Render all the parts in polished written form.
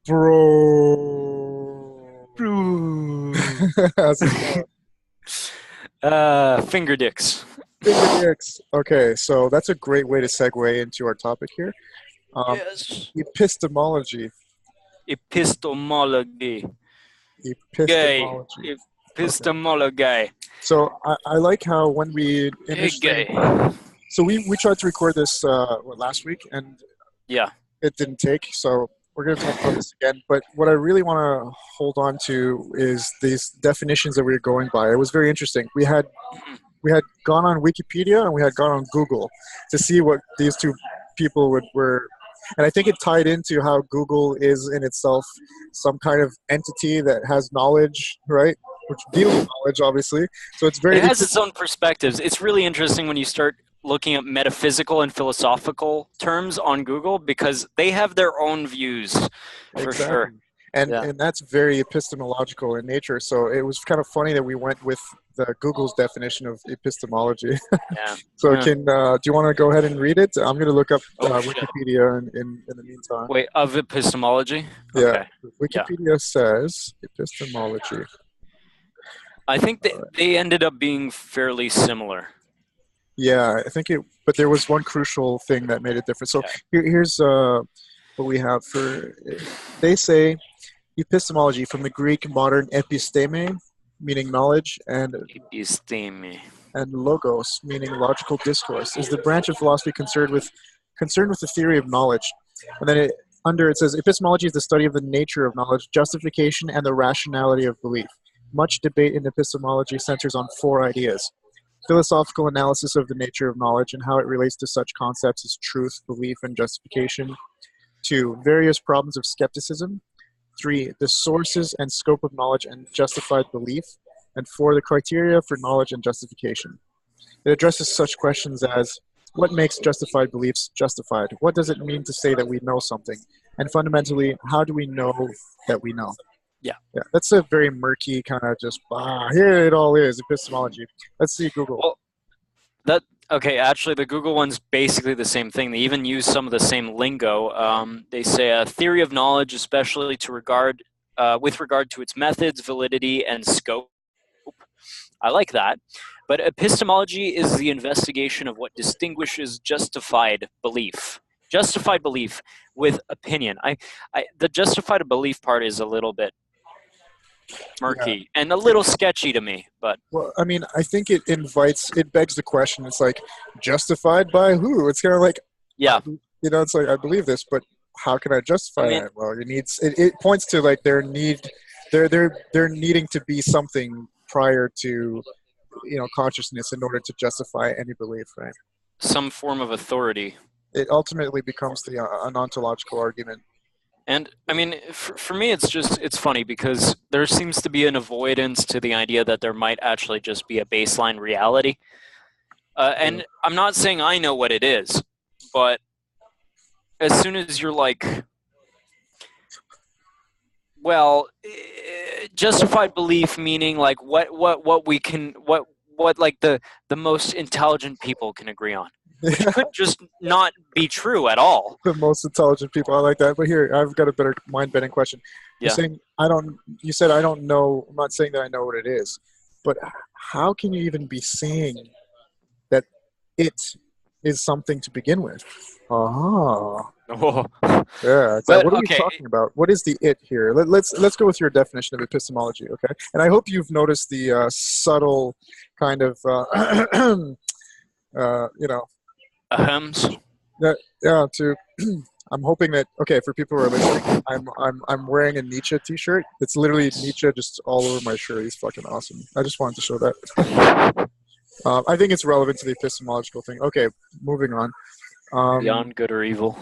Bro. Bro. How's it going? Finger dicks. Finger dicks. Okay, so that's a great way to segue into our topic here. Um, Yes. epistemology. Epistemology. Gay. Epistemology. Okay. Epistemology. So I like how when we Hey, initially, gay. so we tried to record this last week and Yeah. it didn't take. So we're going to talk about this again. But what I really want to hold on to is these definitions that we were going by. It was very interesting. We had gone on Wikipedia and we had gone on Google to see what these two people were. And I think it tied into how Google is in itself some kind of entity that has knowledge, right? Which deals with knowledge, obviously. So it's very It has its own perspectives. It's really interesting when you start looking at metaphysical and philosophical terms on Google because they have their own views, for sure. And Yeah. and that's very epistemological in nature. So it was kind of funny that we went with the Google's definition of epistemology. Yeah. So Yeah. do you want to go ahead and read it? I'm going to look up Oh, shit. Wikipedia in the meantime. Wait, of epistemology? Yeah. Okay. Wikipedia says epistemology. I think they ended up being fairly similar. Yeah, I think it, but there was one crucial thing that made it different. So here's what we have for, they say epistemology from the Greek modern episteme, meaning knowledge, and Episteme. logos, meaning logical discourse, is the branch of philosophy concerned with the theory of knowledge. And then it says epistemology is the study of the nature of knowledge, justification, and the rationality of belief. Much debate in epistemology centers on four ideas: philosophical analysis of the nature of knowledge and how it relates to such concepts as truth, belief, and justification. 2, various problems of skepticism. 3, the sources and scope of knowledge and justified belief. And 4, the criteria for knowledge and justification. It addresses such questions as, what makes justified beliefs justified? What does it mean to say that we know something? And fundamentally, how do we know that we know? Yeah, that's a very murky kind of just, here it all is, epistemology. Let's see Google. Well, actually, the Google one's basically the same thing. They even use some of the same lingo. They say a theory of knowledge, especially with regard to its methods, validity, and scope. I like that. But epistemology is the investigation of what distinguishes justified belief with opinion. The justified belief part is a little bit murky and a little sketchy to me, but well, I mean, I think it begs the question. It's like, justified by who? It's kind of like, it's like, I believe this, but how can I justify that? Well, it points to like they're needing to be something prior to, consciousness in order to justify any belief, right? Some form of authority. It ultimately becomes an ontological argument. And I mean, for me, it's funny because there seems to be an avoidance to the idea that there might actually just be a baseline reality. And I'm not saying I know what it is, but as soon as you're like, well, justified belief meaning like what like the most intelligent people can agree on. Which could just not be true at all. The most intelligent people, I like that. But here, I've got a better mind-bending question. You're saying you said I don't know. I'm not saying that I know what it is, but how can you even be saying that it is something to begin with? Oh. Yeah. What are we talking about? What is the it here? Let's go with your definition of epistemology, okay? And I hope you've noticed the subtle kind of Ahems. Yeah. I'm hoping that, okay, for people who are listening, I'm wearing a Nietzsche t-shirt. It's literally Nietzsche just all over my shirt. He's fucking awesome. I just wanted to show that. I think it's relevant to the epistemological thing. Okay, moving on. Beyond good or evil.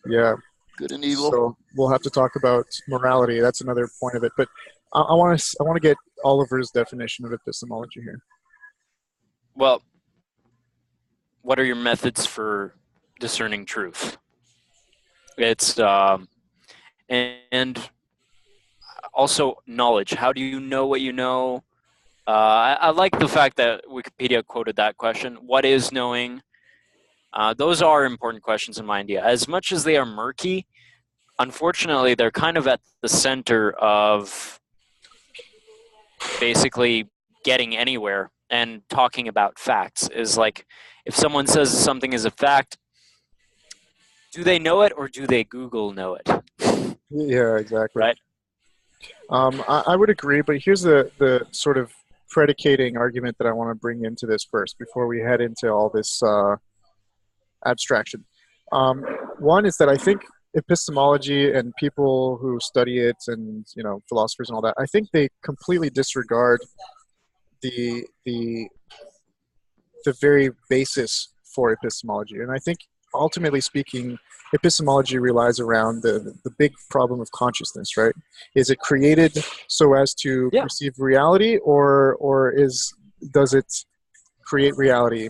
Yeah. Good and evil. So we'll have to talk about morality. That's another point of it. But I want to get Oliver's definition of epistemology here. Well, what are your methods for discerning truth? It's and also knowledge. How do you know what you know? I like the fact that Wikipedia quoted that question. What is knowing? Those are important questions in my idea. As much as they are murky, unfortunately, they're kind of at the center of basically getting anywhere and talking about facts. Is like, if someone says something is a fact, do they know it or do they Google know it? Yeah, exactly. Right? I would agree, but here's the sort of predicating argument that I want to bring into this first before we head into all this abstraction. One is that I think epistemology and people who study it, and philosophers and all that, I think they completely disregard the very basis for epistemology. And I think, ultimately speaking, epistemology relies around the big problem of consciousness, right? Is it created so as to perceive reality, or does it create reality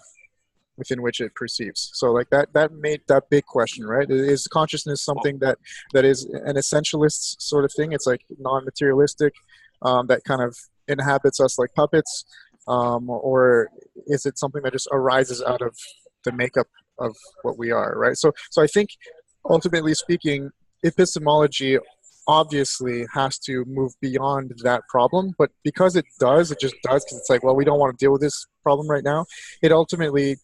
within which it perceives? So like that made that big question, right? Is consciousness something that is an essentialist sort of thing? It's like non-materialistic, that kind of inhabits us like puppets, or is it something that just arises out of the makeup of what we are, right? So I think, ultimately speaking, epistemology obviously has to move beyond that problem, but because it just does, because it's like, well, we don't want to deal with this problem right now. It ultimately,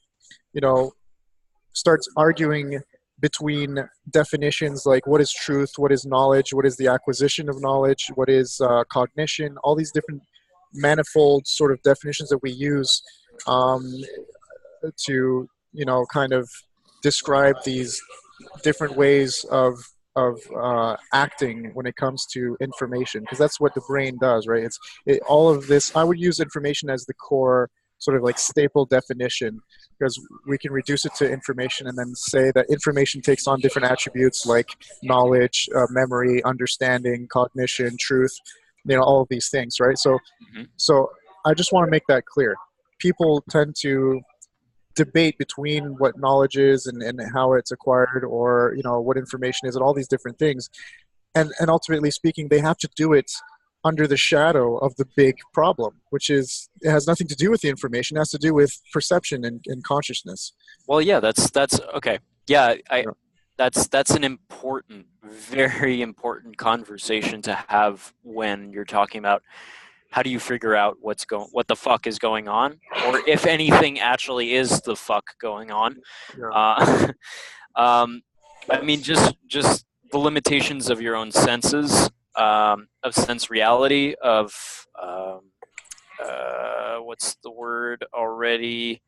starts arguing between definitions like what is truth, what is knowledge, what is the acquisition of knowledge, what is cognition, all these different manifold sort of definitions that we use to kind of describe these different ways of acting when it comes to information, because that's what the brain does, right? All of this, I would use information as the core sort of like staple definition, because we can reduce it to information and then say that information takes on different attributes like knowledge, memory, understanding, cognition, truth, all of these things, right? So I just want to make that clear. People tend to debate between what knowledge is and how it's acquired, or what information is, and all these different things, and ultimately speaking, they have to do it under the shadow of the big problem, which is, it has nothing to do with the information, it has to do with perception and consciousness. Well, yeah, that's okay. Yeah, that's an important, very important conversation to have when you're talking about how do you figure out what the fuck is going on, or if anything actually is the fuck going on. Yeah. I mean, just the limitations of your own senses, of sense reality, of what's the word already?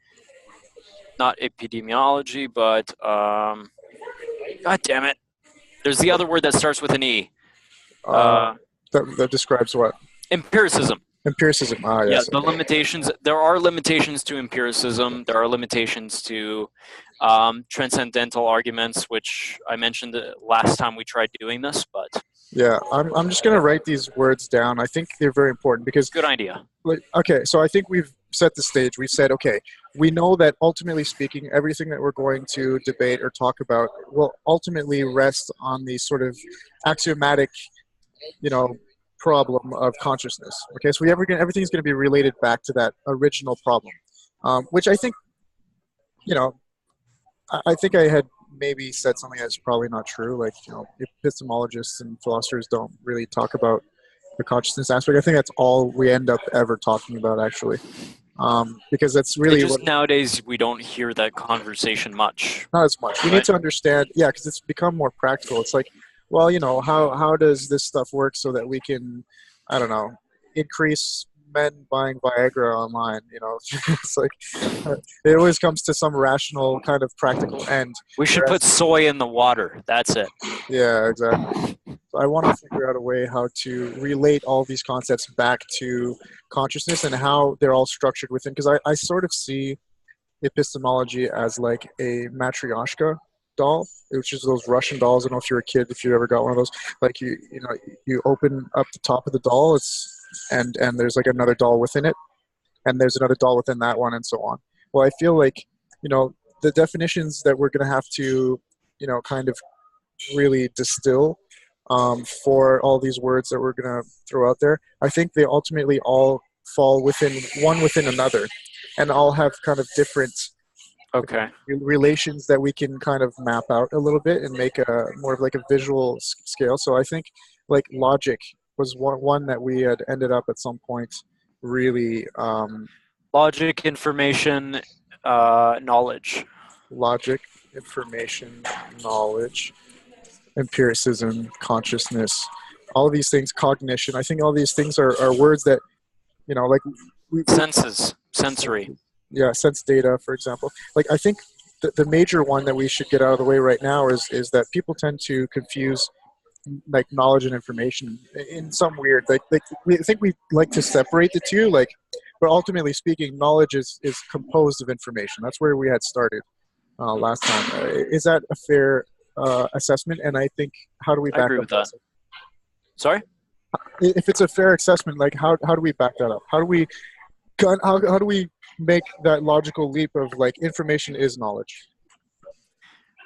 Not epidemiology, but God damn it, there's the other word that starts with an E. That describes what? Empiricism. Empiricism. Ah, yes. Yeah, the limitations. There are limitations to empiricism. There are limitations to transcendental arguments, which I mentioned the last time we tried doing this. But yeah, I'm just gonna write these words down. I think they're very important because. Good idea. Okay, so I think we've set the stage. We've said, okay, we know that ultimately speaking, everything that we're going to debate or talk about will ultimately rest on the sort of axiomatic, problem of consciousness. Okay, so everything's going to be related back to that original problem, which I think, I think I had maybe said something that's probably not true. Like, epistemologists and philosophers don't really talk about the consciousness aspect. I think that's all we end up ever talking about, actually, because that's really nowadays we don't hear that conversation much. Not as much. We need to understand, because it's become more practical. It's like, well, how does this stuff work so that we can, I don't know, increase men buying Viagra online? It's like it always comes to some rational kind of practical end. We should put soy in the water. That's it. Yeah, exactly. So I want to figure out a way how to relate all these concepts back to consciousness and how they're all structured within. Because I sort of see epistemology as like a matryoshka doll, which is those Russian dolls. I don't know if you're a kid, if you ever got one of those. Like you open up the top of the doll, and there's like another doll within it, and there's another doll within that one, and so on. Well, I feel like the definitions that we're going to have to kind of really distill for all these words that we're going to throw out there, I think they ultimately all fall within another, and all have kind of different Okay. relations that we can kind of map out a little bit and make a more of like a visual scale. So I think like logic was one that we had ended up at some point really Logic, information, knowledge. logic, information, knowledge, empiricism, consciousness, all of these things, cognition. I think all these things are words that, you know, like Senses, sensory. yeah, sense data, for example. Like I think the major one that we should get out of the way right now is that people tend to confuse like knowledge and information in some weird like we I think we like to separate the two, like, but ultimately speaking, knowledge is composed of information. That's where we had started last time. Is that a fair assessment? And I think, how do we back I agree up with that. Sorry? If it's a fair assessment, like how do we back that up? How do we make that logical leap of like information is knowledge?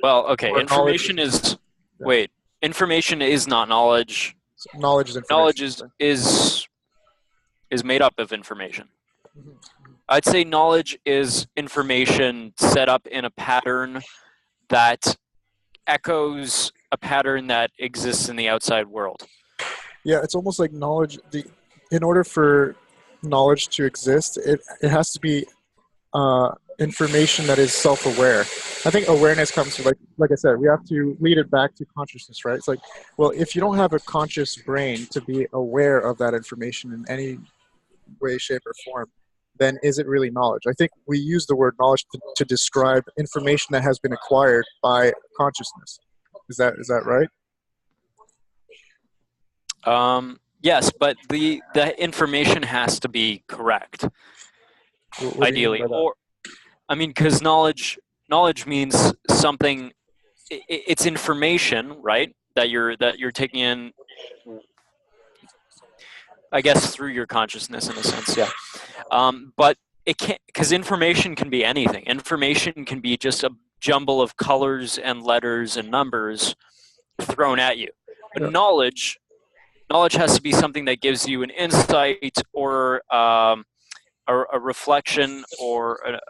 Well, okay. Or Information is yeah. wait. Information is not knowledge. Knowledge is information. Knowledge is made up of information. Mm-hmm. I'd say knowledge is information set up in a pattern that echoes a pattern that exists in the outside world. Yeah, it's almost like knowledge. In order for knowledge to exist, it has to be information that is self-aware. I think awareness comes from, like I said, we have to lead it back to consciousness, right? It's like, well, if you don't have a conscious brain to be aware of that information in any way, shape, or form, then is it really knowledge? I think we use the word knowledge to describe information that has been acquired by consciousness. Is that right? Yes, but the information has to be correct, What ideally. Or, I mean, because knowledge means something. It's information, right? That you're taking in, I guess, through your consciousness in a sense. Yeah. But it can't, because information can be anything. Information can be just a jumble of colors and letters and numbers thrown at you. But Yeah. knowledge has to be something that gives you an insight or a reflection or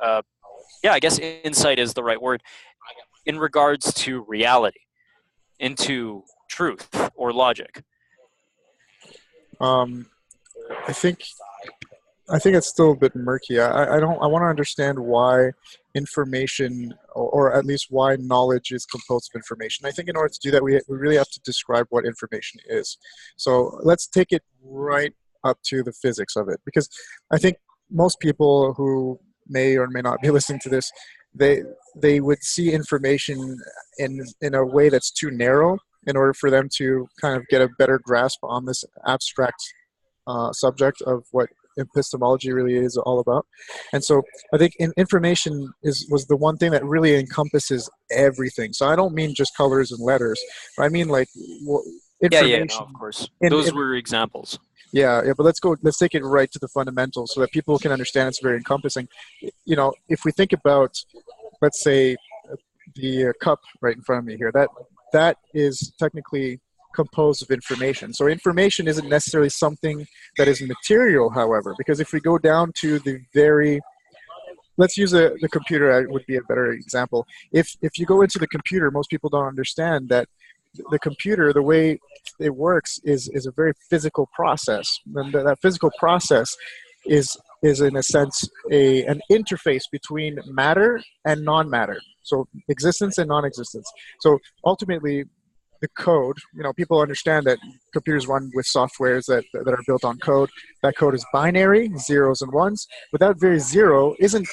I guess insight is the right word, in regards to reality, into truth or logic. I think it's still a bit murky. I want to understand why information, or at least why knowledge is composed of information. I think in order to do that, we really have to describe what information is. So let's take it right up to the physics of it, because I think most people who may or may not be listening to this, they would see information in a way that's too narrow in order for them to kind of get a better grasp on this abstract subject of what epistemology really is all about. And so I think information was the one thing that really encompasses everything. So I don't mean just colors and letters, but I mean like information. Yeah, no, of course. Those were examples. Yeah, but let's take it right to the fundamentals so that people can understand it's very encompassing. You know, if we think about, let's say, the cup right in front of me here, that is technically composed of information. So information isn't necessarily something that is material, however, because if we go down to the very, let's use the computer would be a better example. If you go into the computer, most people don't understand that the computer, the way it works is a very physical process. And that physical process is in a sense an interface between matter and non-matter. So existence and non-existence. So ultimately, the code, people understand that computers run with softwares that are built on code. That code is binary, zeros and ones. But that very zero isn't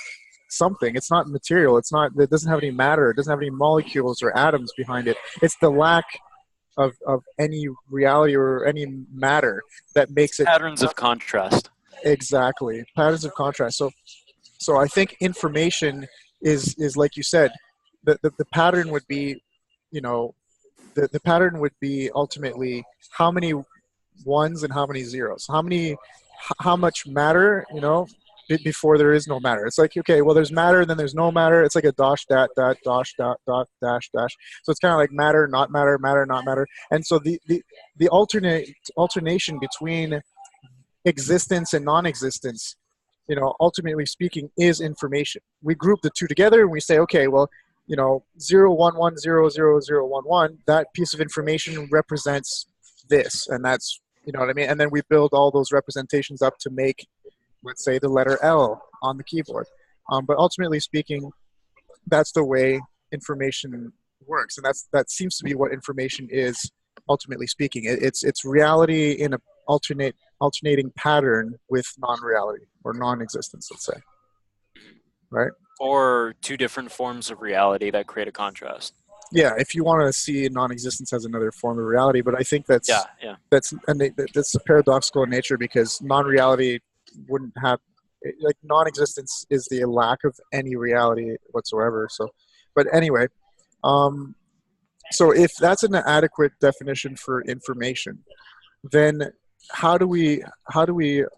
something. It's not material. It doesn't have any matter. It doesn't have any molecules or atoms behind it. It's the lack of any reality or any matter that makes it patterns of contrast. Exactly, patterns of contrast. So I think information is like you said, the pattern would be, the pattern would be ultimately how many ones and how many zeros, how much matter, before there is no matter. It's like, okay, well, there's matter and then there's no matter. It's like a dash, dash, dash. So it's kind of like matter, not matter, matter, not matter. And so the alternation between existence and non-existence ultimately speaking, is information. We group the two together and we say, okay, well, 011000011, that piece of information represents this, and that's, you know what I mean? And then we build all those representations up to make, let's say, the letter L on the keyboard. But ultimately speaking, that's the way information works, and that seems to be what information is. Ultimately speaking, it's reality in a alternating pattern with non-reality or non-existence, let's say, right? Or two different forms of reality that create a contrast. Yeah, if you want to see non-existence as another form of reality, but I think that's paradoxical in nature, because non-reality wouldn't have, like, non-existence is the lack of any reality whatsoever. So, but anyway, so if that's an adequate definition for information, then how do we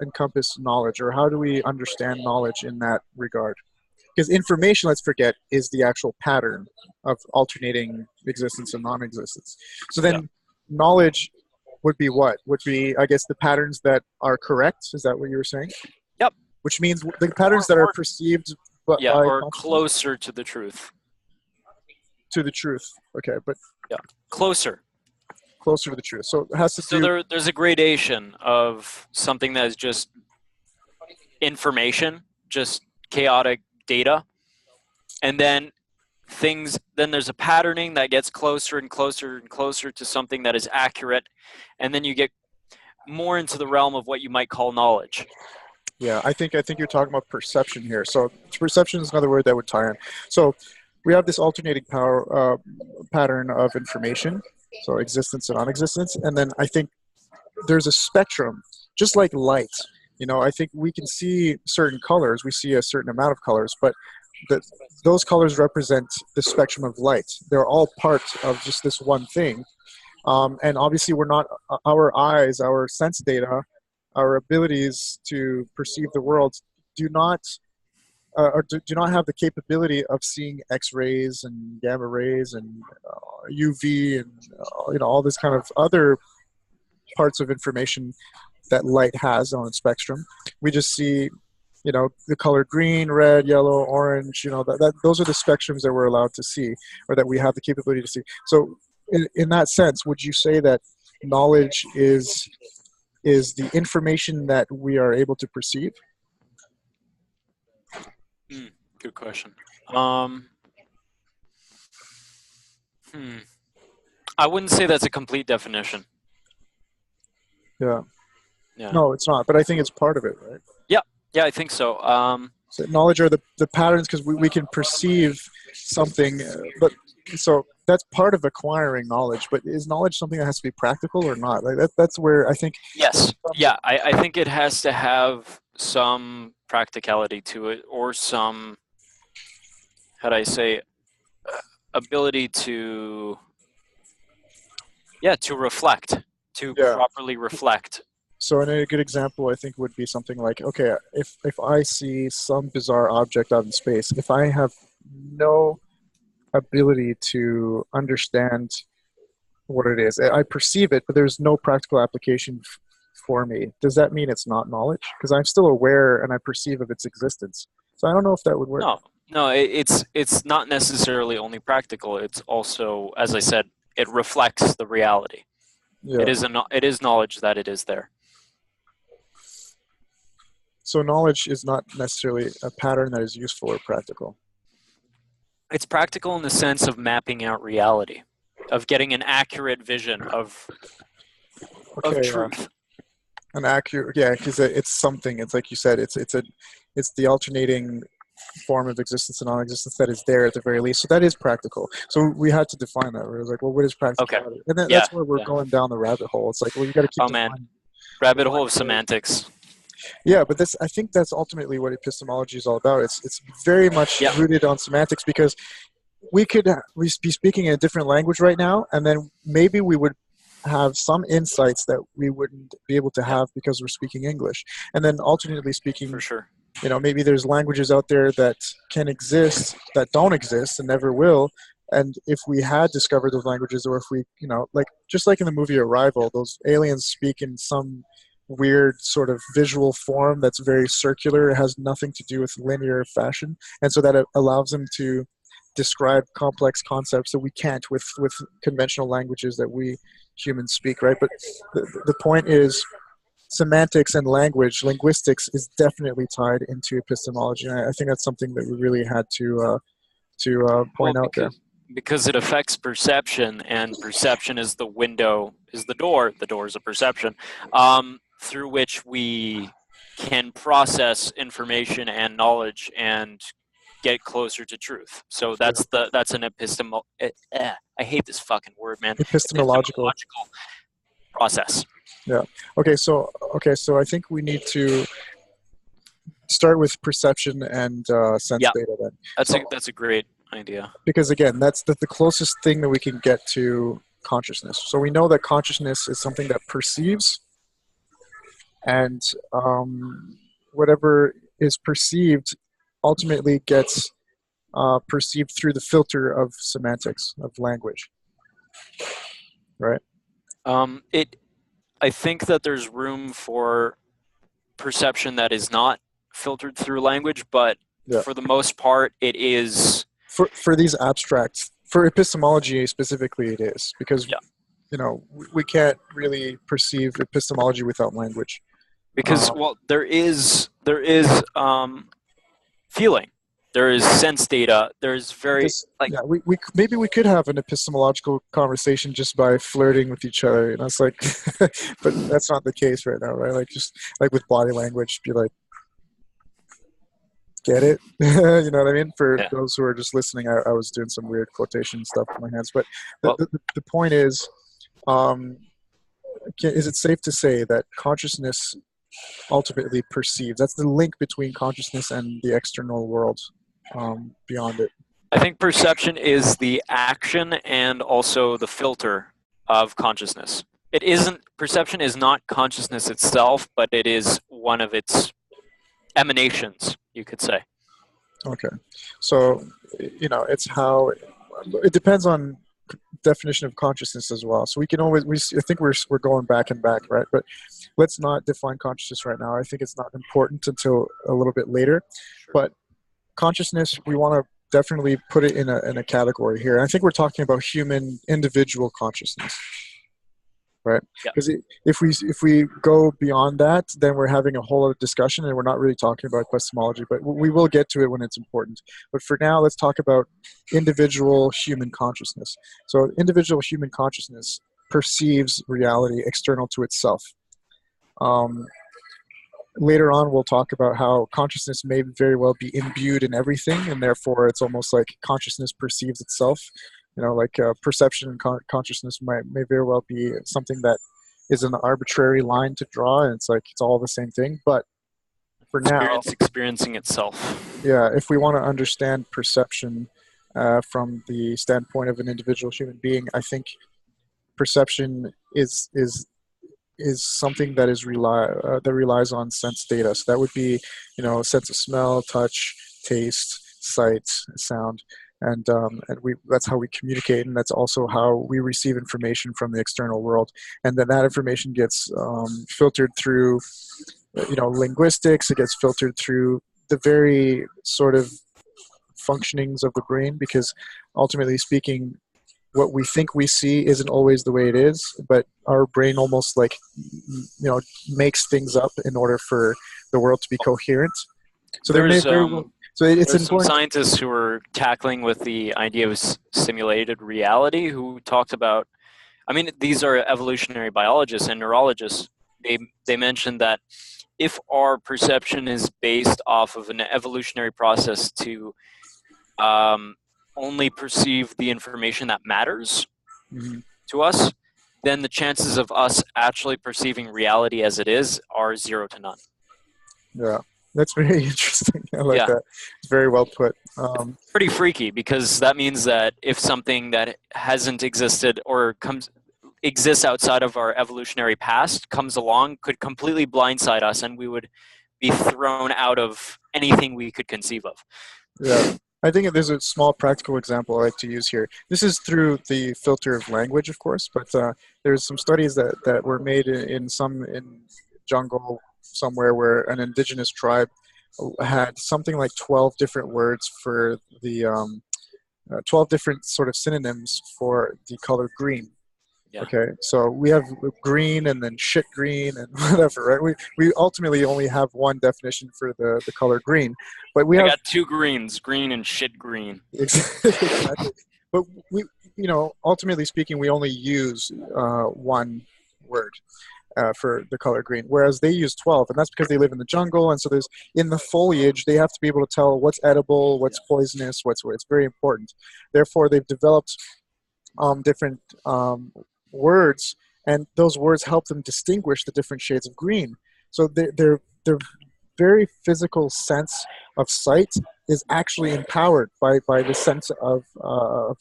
encompass knowledge, or how do we understand knowledge in that regard? Because information, let's forget, is the actual pattern of alternating existence and non-existence. So then knowledge would be what? Would be, I guess, the patterns that are correct. Is that what you were saying? Yep. Which means the patterns that are perceived by or closer to the truth. To the truth. Okay, but closer to the truth. So it has to do. There's a gradation of something that is just information, just chaotic data, and then there's a patterning that gets closer and closer and closer to something that is accurate, and then you get more into the realm of what you might call knowledge. Yeah, I think you're talking about perception here. So perception is another word that would tie in. So we have this alternating pattern of information, so existence and non-existence, and then I think there's a spectrum, just like light. I think we can see certain colors, we see a certain amount of colors, but those colors represent the spectrum of light. They're all part of just this one thing. And obviously our eyes, our sense data, our abilities to perceive the world do not have the capability of seeing X-rays and gamma rays and UV and all this kind of other parts of information that light has on its spectrum. We just see, the color green, red, yellow, orange. Those are the spectrums that we're allowed to see, or that we have the capability to see. So, in that sense, would you say that knowledge is the information that we are able to perceive? Good question. I wouldn't say that's a complete definition. Yeah. No, it's not, but I think it's part of it, right? Yeah, I think so. So knowledge are the patterns, because we can perceive something, but so that's part of acquiring knowledge. But is knowledge something that has to be practical or not? Like that's where I think. Yes. Yeah, I think it has to have some practicality to it, or some, how do I say, ability to reflect, properly reflect. So a good example, I think, would be something like, okay, if I see some bizarre object out in space, if I have no ability to understand what it is, I perceive it, but there's no practical application for me, does that mean it's not knowledge? Because I'm still aware and I perceive of its existence. So I don't know if that would work. No, it's not necessarily only practical. It's also, as I said, it reflects the reality. Yeah. It is knowledge that it is there. So knowledge is not necessarily a pattern that is useful or practical. It's practical in the sense of mapping out reality, of getting an accurate vision of truth. An accurate, because it's something. It's like you said. It's the alternating form of existence and non-existence that is there at the very least. So that is practical. So we had to define that. Where it was like, well, what is practicality? Okay. And that's where we're going down the rabbit hole. It's like, well, you got to keep. Rabbit hole of semantics. Yeah, but I think that's ultimately what epistemology is all about. It's very much rooted on semantics, because we could be speaking in a different language right now, and then maybe we would have some insights that we wouldn't be able to have because we're speaking English. And then alternately speaking, for sure, maybe there's languages out there that can exist, that don't exist and never will. And if we had discovered those languages, or if we, like, just like in the movie Arrival, those aliens speak in some weird sort of visual form that's very circular. It has nothing to do with linear fashion, and so that it allows them to describe complex concepts that we can't with conventional languages that we humans speak, right? But the point is, semantics and linguistics is definitely tied into epistemology, and I think that's something that we really had to point out there. Because it affects perception, and perception is the window, is the door is a perception, through which we can process information and knowledge and get closer to truth. So that's an I hate this fucking word, man. Epistemological process. Yeah. Okay, so I think we need to start with perception and sense data then. That's a great idea. Because again, that's the closest thing that we can get to consciousness. So we know that consciousness is something that perceives, and whatever is perceived ultimately gets perceived through the filter of semantics, of language. Right? I think that there's room for perception that is not filtered through language, but for the most part, it is. For these abstracts, for epistemology specifically, it is, because we can't really perceive epistemology without language. Because there is feeling, there is sense data, there's maybe we could have an epistemological conversation just by flirting with each other, and it's like, but that's not the case right now, right? Like just like with body language, be like, get it? You know what I mean? For those who are just listening, I was doing some weird quotation stuff with my hands, but the point is it safe to say that consciousness ultimately perceives? That's the link between consciousness and the external world, beyond it. I think perception is the action and also the filter of consciousness. Perception is not consciousness itself, but it is one of its emanations, you could say. Okay. So, it's how it depends on definition of consciousness as well. So we can always, I think we're going back and back, right? But let's not define consciousness right now. I think it's not important until a little bit later. Sure. But consciousness, we want to definitely put it in a category here. And I think we're talking about human individual consciousness. Right? Because if we go beyond that, then we're having a whole other discussion, and we're not really talking about epistemology, but we will get to it when it's important. But for now, let's talk about individual human consciousness. So individual human consciousness perceives reality external to itself. Later on, we'll talk about how consciousness may very well be imbued in everything, and therefore it's almost like consciousness perceives itself. Perception and consciousness may very well be something that is an arbitrary line to draw, and it's all the same thing. But for now, experiencing itself. Yeah, if we want to understand perception from the standpoint of an individual human being, I think perception is something that relies on sense data. So that would be, sense of smell, touch, taste, sight, sound. And that's how we communicate, and that's also how we receive information from the external world. And then that information gets filtered through, linguistics. It gets filtered through the very sort of functionings of the brain, because ultimately speaking, what we think we see isn't always the way it is, but our brain almost makes things up in order for the world to be coherent. So it's important. Some scientists who were tackling with the idea of simulated reality who talked about, these are evolutionary biologists and neurologists. They mentioned that if our perception is based off of an evolutionary process to only perceive the information that matters to us, then the chances of us actually perceiving reality as it is are 0 to none. Yeah. That's very interesting. I like that. It's very well put. Pretty freaky, because that means that if something that hasn't existed or exists outside of our evolutionary past comes along, could completely blindside us, and we would be thrown out of anything we could conceive of. Yeah. I think there's a small practical example I like to use here. This is through the filter of language, of course, but there's some studies that were made in jungle somewhere where an indigenous tribe had something like 12 different words for the 12 different sort of synonyms for the color green. Yeah. Okay, so we have green and then shit green and whatever, right? We ultimately only have one definition for the color green, but we I have got two greens, green and shit green. exactly. But we, ultimately speaking, we only use one word for the color green, whereas they use 12, and that's because they live in the jungle, and so there's in the foliage they have to be able to tell what's edible, what's poisonous, it's very important. Therefore, they've developed different words, and those words help them distinguish the different shades of green. So their very physical sense of sight is actually empowered by the sense of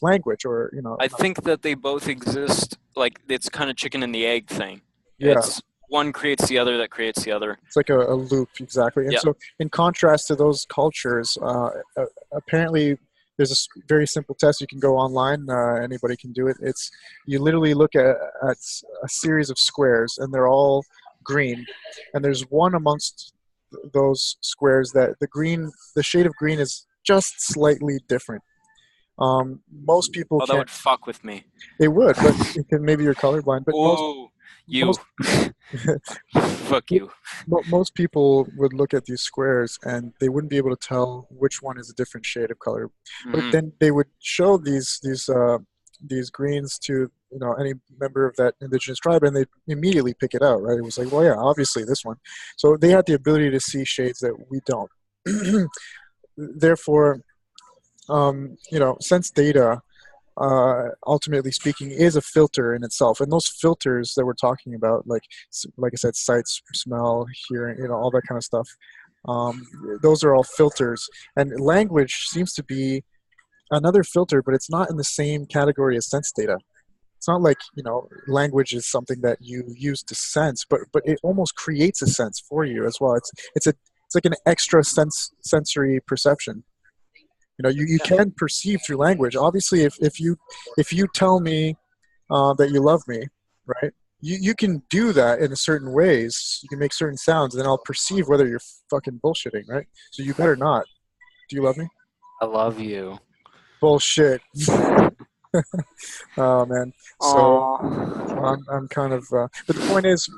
language, or I think that they both exist, like it's kind of chicken and the egg thing. Yeah. It's one creates the other that creates the other. It's like a loop, exactly. And so in contrast to those cultures, apparently there's a very simple test. You can go online, anybody can do it. It's you literally look at a series of squares, and they're all green, and there's one amongst those squares that the shade of green is just slightly different. Most people that would fuck with me. It would, but maybe you're colorblind. But fuck you. Most people would look at these squares and they wouldn't be able to tell which one is a different shade of color. Mm-hmm. But then they would show these greens to any member of that indigenous tribe, and they'd immediately pick it out. Right? It was like, well, yeah, obviously this one. So they had the ability to see shades that we don't. Therefore, sense data, ultimately speaking, is a filter in itself, and those filters that we're talking about, like I said, sight, smell, hearing, all that kind of stuff, those are all filters, and language seems to be another filter, but it's not in the same category as sense data. It's not like language is something that you use to sense, but it almost creates a sense for you as well. It's like an extra sensory perception. You can perceive through language. Obviously, if you tell me that you love me, right? You can do that in certain ways. You can make certain sounds, and then I'll perceive whether you're fucking bullshitting, right? So you better not. Do you love me? I love you. Bullshit. Oh man. So I'm kind of. But the point is,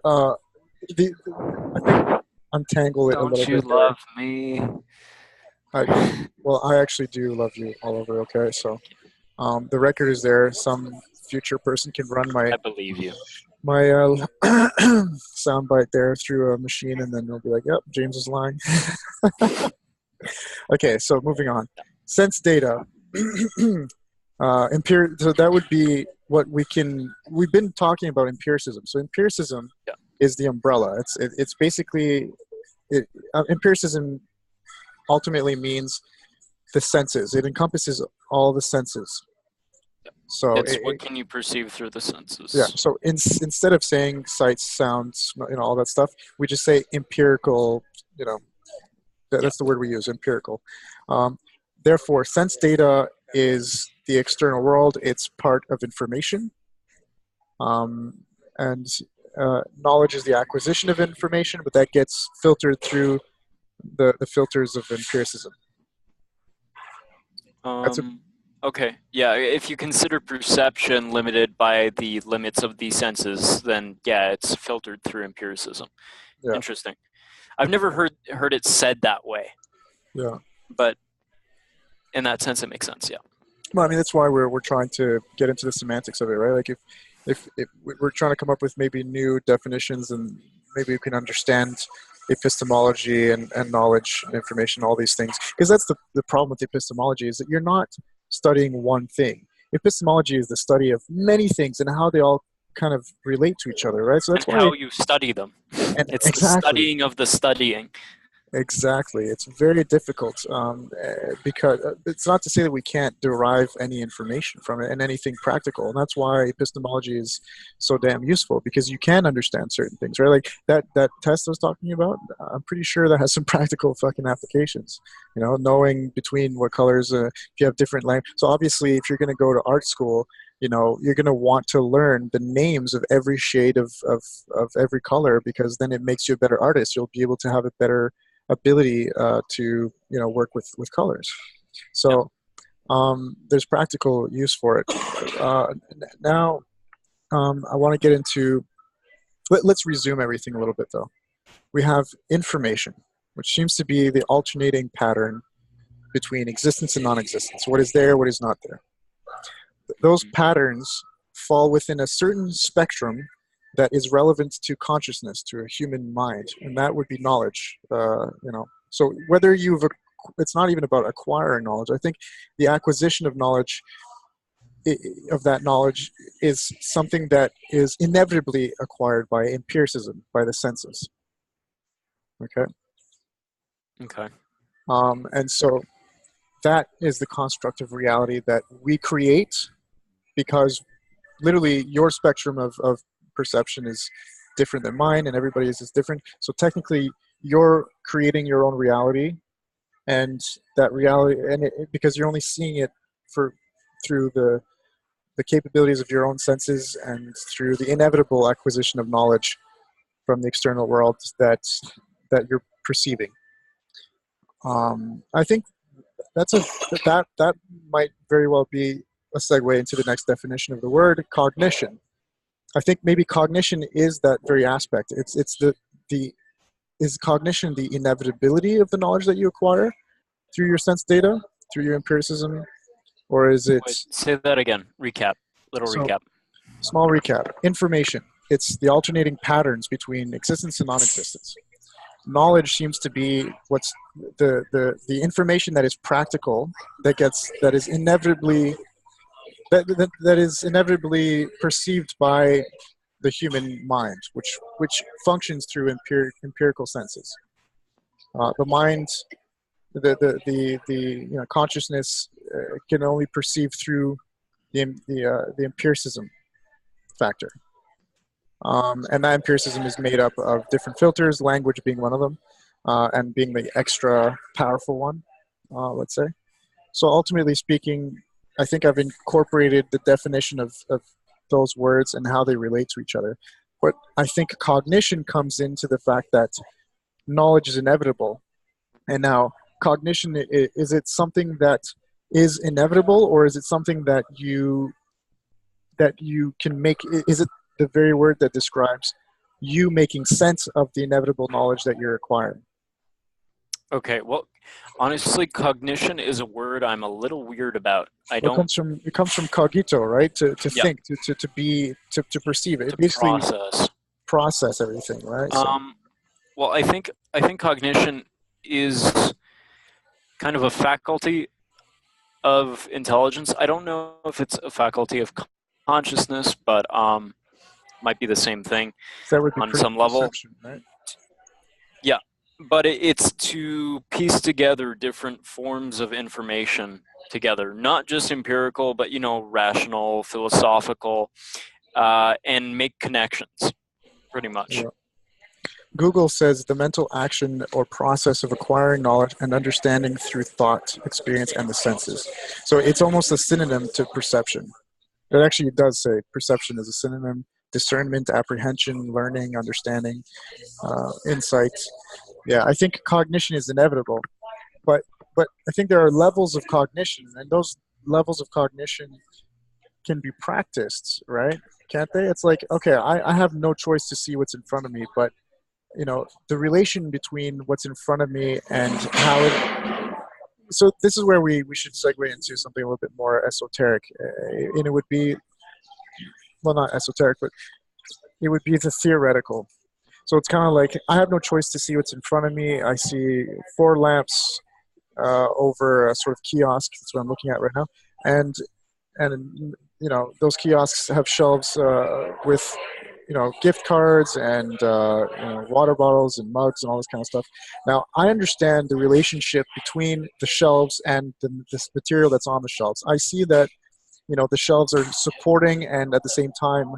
I think untangle it a little bit. Don't you love me? I actually do love you, Oliver. Okay, so the record is there. Some future person can run I believe you. My soundbite there through a machine, and then they'll be like, "Yep, James is lying." Okay, so moving on. Sense data. So that would be what we've been talking about empiricism. So empiricism is the umbrella. It's basically empiricism ultimately means the senses. It encompasses all the senses. So what can you perceive through the senses? Yeah. So instead of saying sight, sounds, all that stuff, we just say empirical. That's the word we use, empirical. Therefore, sense data is the external world. It's part of information. And knowledge is the acquisition of information, but that gets filtered through the filters of empiricism. Okay. Yeah. If you consider perception limited by the limits of the senses, then it's filtered through empiricism. Yeah. Interesting. I've never heard it said that way. Yeah. But in that sense, it makes sense. Yeah. Well, I mean, that's why we're trying to get into the semantics of it, right? Like if we're trying to come up with maybe new definitions, and maybe we can understand epistemology and knowledge and information, all these things. Because that's the problem with epistemology, is that you're not studying one thing. Epistemology is the study of many things and how they all kind of relate to each other, right? So that's how you study them. And it's the studying of the studying. Exactly. It's very difficult because it's not to say that we can't derive any information from it and anything practical. And that's why epistemology is so damn useful, because you can understand certain things, right? Like that test I was talking about, I'm pretty sure that has some practical fucking applications. Knowing between what colors, if you have different language. So obviously, if you're going to go to art school, you're going to want to learn the names of every shade of every color, because then it makes you a better artist. You'll be able to have a better ability to work with colors. So there's practical use for it. Now I want to get into, let's resume everything a little bit though. We have information, which seems to be the alternating pattern between existence and non-existence. What is there, what is not there. Those patterns fall within a certain spectrum that is relevant to consciousness, to a human mind, and that would be knowledge. So whether it's not even about acquiring knowledge. I think the acquisition of knowledge, of that knowledge, is something that is inevitably acquired by empiricism, by the senses. Okay. And so that is the construct of reality that we create, because literally your spectrum of perception is different than mine, and everybody's is different. So technically, you're creating your own reality, and that reality, because you're only seeing it through the capabilities of your own senses and through the inevitable acquisition of knowledge from the external world that you're perceiving. I think that might very well be a segue into the next definition of the word, cognition. I think maybe cognition is that very aspect. Is cognition the inevitability of the knowledge that you acquire through your sense data, through your empiricism, or is it? Wait, say that again. Recap. Recap. Small recap. Information. It's the alternating patterns between existence and non-existence. Knowledge seems to be what's the information that is practical, that is inevitably perceived by the human mind, which functions through empirical senses. The mind, the consciousness can only perceive through the empiricism factor. And that empiricism is made up of different filters, language being one of them, and being the extra powerful one, let's say. So ultimately speaking, I think I've incorporated the definition of those words and how they relate to each other. But I think cognition comes into the fact that knowledge is inevitable. And now, cognition, is it something that is inevitable, or is it something that you can make? Is it the very word that describes you making sense of the inevitable knowledge that you're acquiring? Okay, well, honestly, cognition is a word I'm a little weird about. It comes from cogito, right? To think, to perceive it. To basically process everything, right? Well, I think cognition is kind of a faculty of intelligence. I don't know if it's a faculty of consciousness, but might be the same thing on some level. Right? Yeah, but it's to piece together different forms of information together, not just empirical, but rational, philosophical, and make connections, pretty much. Yeah. Google says the mental action or process of acquiring knowledge and understanding through thought, experience, and the senses. So it's almost a synonym to perception. It actually does say perception is a synonym. Discernment, apprehension, learning, understanding, insight. Yeah, I think cognition is inevitable, but I think there are levels of cognition, and those levels of cognition can be practiced, right? Can't they? It's like, okay, I have no choice to see what's in front of me, but the relation between what's in front of me and how it. So this is where we should segue into something a little bit more esoteric, and it would be. Well, not esoteric, but it would be the theoretical. So it's kind of like I have no choice to see what's in front of me. I see 4 lamps over a sort of kiosk. That's what I'm looking at right now, and those kiosks have shelves with gift cards and water bottles and mugs and all this kind of stuff. Now I understand the relationship between the shelves and this material that's on the shelves. I see that. The shelves are supporting and at the same time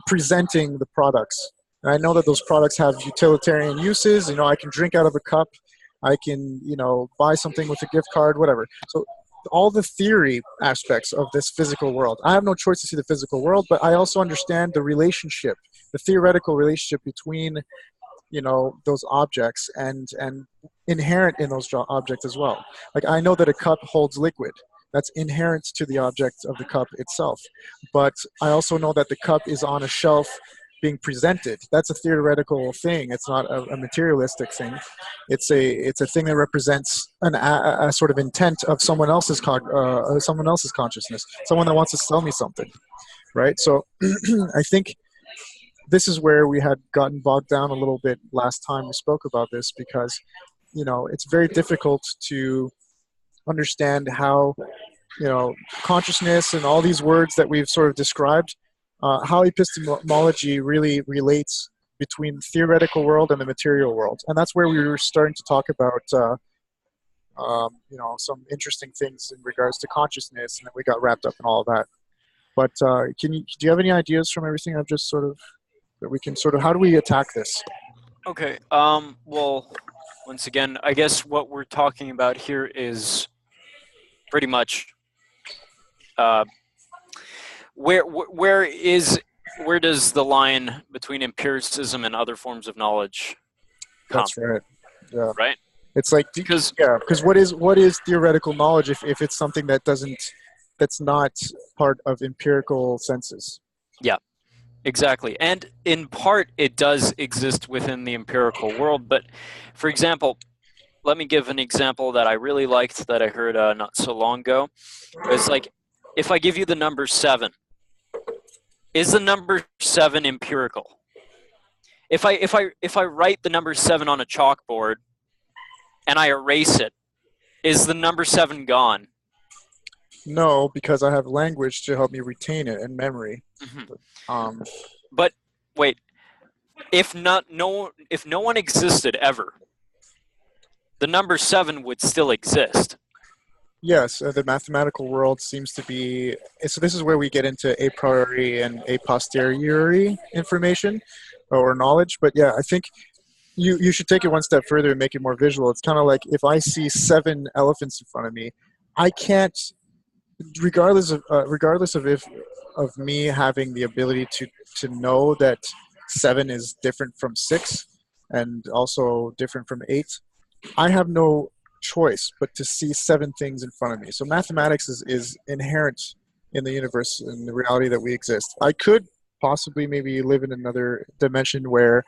presenting the products. And I know that those products have utilitarian uses. I can drink out of a cup. I can, buy something with a gift card, whatever. So all the theory aspects of this physical world. I have no choice to see the physical world, but I also understand the relationship, the theoretical relationship between, those objects and inherent in those objects as well. Like, I know that a cup holds liquid. That's inherent to the object of the cup itself. But I also know that the cup is on a shelf being presented. That's a theoretical thing. It's not a materialistic thing. It's a thing that represents a sort of intent of someone else's consciousness, someone that wants to sell me something, right? So I think this is where we had gotten bogged down a little bit last time we spoke about this, because it's very difficult to understand how consciousness and all these words that we've sort of described, how epistemology really relates between the theoretical world and the material world. And that's where we were starting to talk about some interesting things in regards to consciousness, and then we got wrapped up in all of that. But do you have any ideas from everything I've just sort of, that we can sort of, how do we attack this? Okay. Well, once again, I guess what we're talking about here is pretty much where does the line between empiricism and other forms of knowledge come? That's right. Yeah. Right. It's like, because what is theoretical knowledge if it's something that's not part of empirical senses? Yeah. Exactly. And in part, it does exist within the empirical world. But for example, let me give an example that I really liked that I heard not so long ago. It's like, if I give you the number 7, is the number 7 empirical? If I write the number 7 on a chalkboard and I erase it, is the number 7 gone? No, because I have language to help me retain it and memory. Mm-hmm. But wait, if no one existed ever, the number 7 would still exist. Yes, the mathematical world seems to be. So this is where we get into a priori and a posteriori information or knowledge. But yeah, I think you should take it one step further and make it more visual. It's kind of like, if I see 7 elephants in front of me, I can't, regardless of me having the ability to know that 7 is different from 6 and also different from 8, I have no choice but to see 7 things in front of me. So mathematics is inherent in the universe, in the reality that we exist. I could possibly maybe live in another dimension where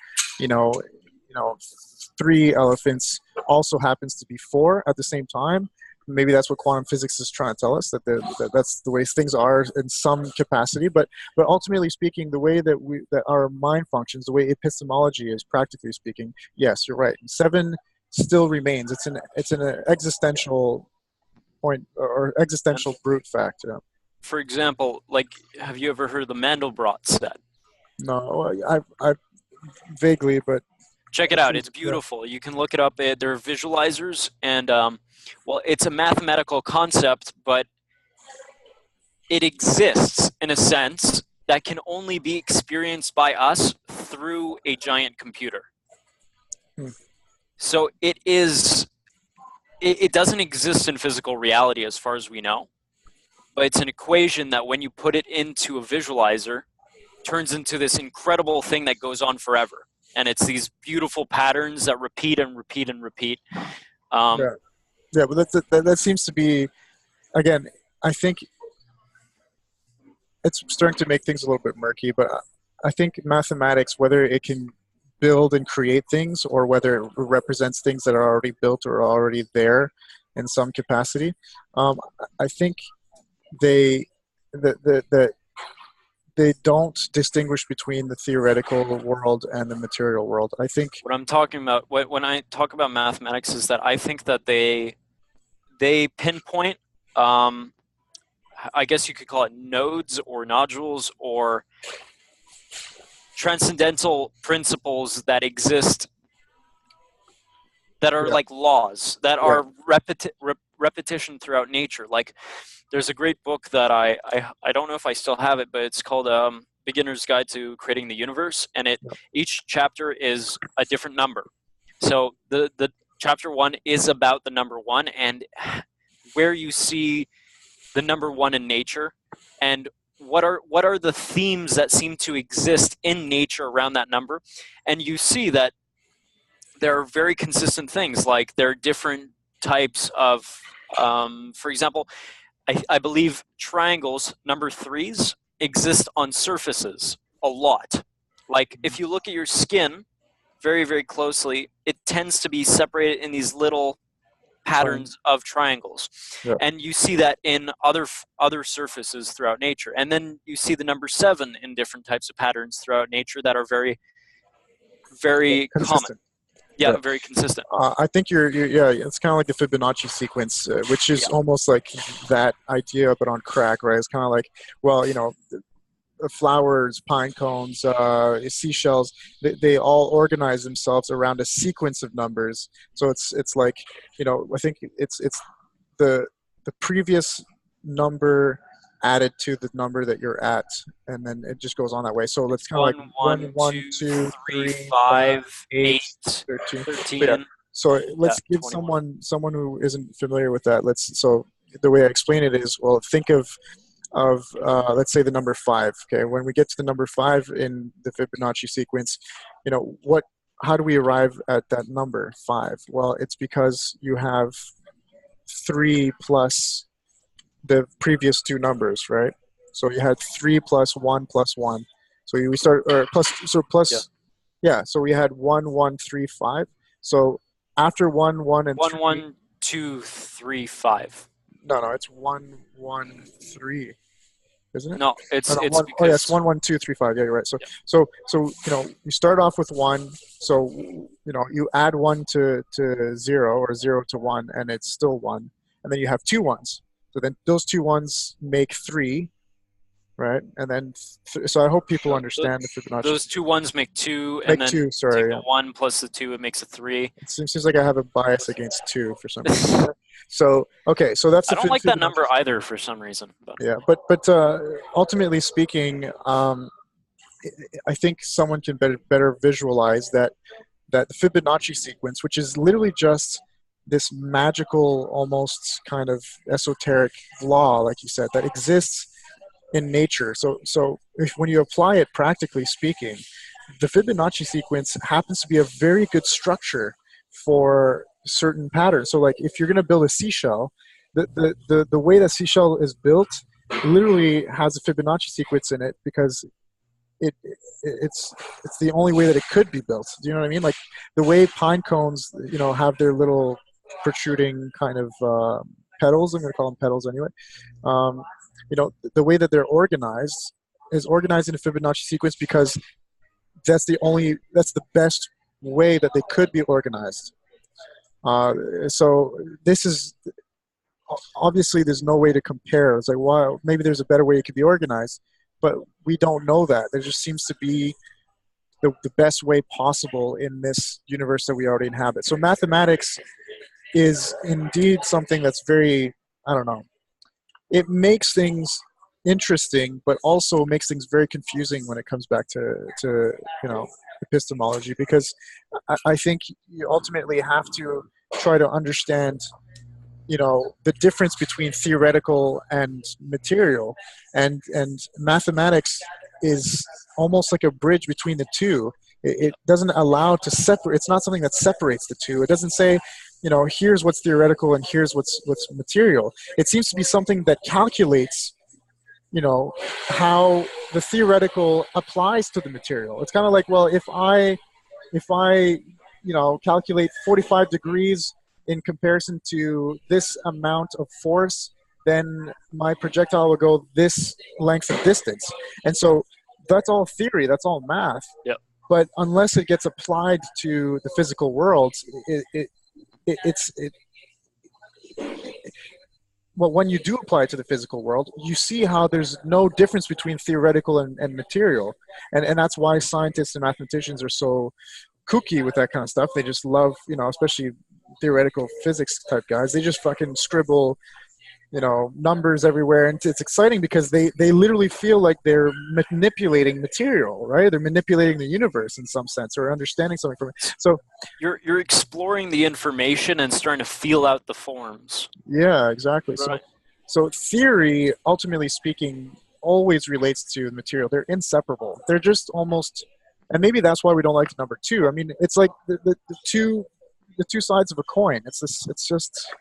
3 elephants also happens to be 4 at the same time. Maybe that's what quantum physics is trying to tell us, that that's the way things are in some capacity. But ultimately speaking, the way that our mind functions, the way epistemology is, practically speaking, yes, you're right. 7 still remains. It's an existential point, or existential brute fact. Yeah. For example, like, have you ever heard of the Mandelbrot set? No, I vaguely, but check it out. It's beautiful. You can look it up. They're visualizers, and well, it's a mathematical concept, but it exists in a sense that can only be experienced by us through a giant computer. So it doesn't exist in physical reality as far as we know, but it's an equation that when you put it into a visualizer, turns into this incredible thing that goes on forever. And it's these beautiful patterns that repeat and repeat and repeat. Yeah, but that seems to be, again, I think it's starting to make things a little bit murky, but I think mathematics, whether it can build and create things or whether it represents things that are already built or already there in some capacity, I think they don't distinguish between the theoretical world and the material world. I think what I'm talking about when I talk about mathematics is that I think that they pinpoint, I guess you could call it nodes or nodules or transcendental principles that exist that are like laws that are repetition throughout nature. Like, there's a great book that I don't know if I still have it, but it's called Beginner's Guide to Creating the Universe, and each chapter is a different number. So the chapter 1 is about the number 1, and where you see the number 1 in nature, and what are the themes that seem to exist in nature around that number. And you see that there are very consistent things, like there are different types of, for example, I believe triangles, number 3s, exist on surfaces a lot. Like if you look at your skin very, very closely, it tends to be separated in these little patterns of triangles. Yeah. And you see that in other surfaces throughout nature. And then you see the number 7 in different types of patterns throughout nature that are very, very common. Yeah, very consistent. I think yeah, it's kind of like the Fibonacci sequence, which is almost like that idea, but on crack, right? It's kind of like, well, you know, flowers, pine cones, seashells, they all organize themselves around a sequence of numbers. So it's like, you know, I think it's the previous number added to the number that you're at, and then it just goes on that way. So it's kind of like 1, 2, 3, 5, 8, 13. Yeah. So let's give 21. someone who isn't familiar with that. So the way I explain it is, well, think of let's say the number 5. Okay, when we get to the number 5 in the Fibonacci sequence, you know, how do we arrive at that number 5? Well, it's because you have 3 plus the previous 2 numbers, right? So you had 3 plus 1 plus 1. So we start, or plus, so plus, yeah. So we had 1, 1, 3, 5. So after 1, 1, and 1, 3, 1, 2, 3, 5. No, it's 1, 1, 3, isn't it? No, it's because, because it's 1, 1, 2, 3, 5. Yeah, you're right. So you know, you start off with 1. So you know, you add 1 to 0 or 0 to 1, and it's still 1. And then you have 2 1s. So then those 2 1s make 3, right? And then so I hope people understand the Fibonacci. Those 2 1s make 2, and then 2. Sorry, take the 1 plus the 2, it makes a 3. It seems like I have a bias against 2 for some reason. So okay, so that's. I don't like that number either for some reason. But. Yeah, but ultimately speaking, I think someone can better visualize that the Fibonacci sequence, which is literally just this magical, almost kind of esoteric law, like you said, that exists in nature. So when you apply it practically speaking, the Fibonacci sequence happens to be a very good structure for certain patterns. So like if you're going to build a seashell, the way that seashell is built literally has a Fibonacci sequence in it, because it's the only way that it could be built. Do you know what I mean? Like the way pine cones, you know, have their little protruding kind of petals. I'm going to call them petals anyway. You know, the way that they're organized is organized in a Fibonacci sequence because that's the best way that they could be organized. So this is obviously there's no way to compare. It's like, wow, maybe there's a better way it could be organized, but we don't know that. There just seems to be the best way possible in this universe that we already inhabit. So mathematics is indeed something that's very, I don't know, it makes things interesting, but also makes things very confusing when it comes back to you know, epistemology, because I think you ultimately have to try to understand, you know, the difference between theoretical and material, and mathematics is almost like a bridge between the two. It doesn't allow to separate. It's not something that separates the two. It doesn't say, you know, here's what's theoretical and here's what's material. It seems to be something that calculates, you know, how the theoretical applies to the material. It's kind of like, well, if I you know, calculate 45 degrees in comparison to this amount of force, then my projectile will go this length of distance. And so that's all theory, that's all math. Yep. But unless it gets applied to the physical world, well, when you do apply it to the physical world, you see how there's no difference between theoretical and material. And that's why scientists and mathematicians are so kooky with that kind of stuff. They just love, you know, especially theoretical physics type guys. They just fucking scribble, numbers everywhere, and it's exciting because they literally feel like they're manipulating material, right? They're manipulating the universe in some sense, or understanding something from it. So you're exploring the information and starting to feel out the forms. yeah, exactly. Right. So theory, ultimately speaking, always relates to the material. They're inseparable. They're just almost, and maybe that's why we don't like the number two. I mean, it's like the two sides of a coin. It's just,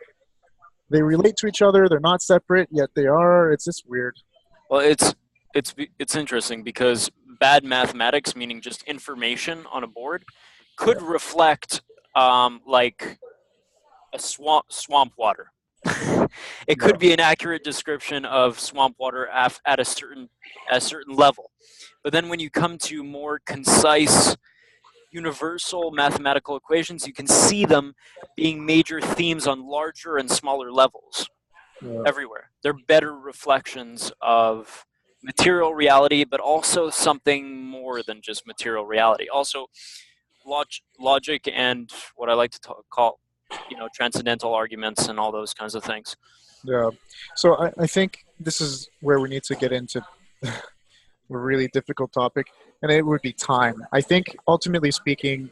they relate to each other. They're not separate, yet they are. It's just weird. Well, it's interesting because bad mathematics, meaning just information on a board, could reflect like a swamp water. It could be an accurate description of swamp water at a certain level. But then when you come to more concise, universal mathematical equations, you can see them being major themes on larger and smaller levels everywhere. They're better reflections of material reality, but also something more than just material reality. Also, logic and what I like to call, transcendental arguments and all those kinds of things. Yeah. So I think this is where we need to get into a really difficult topic, and it would be time. I think, ultimately speaking,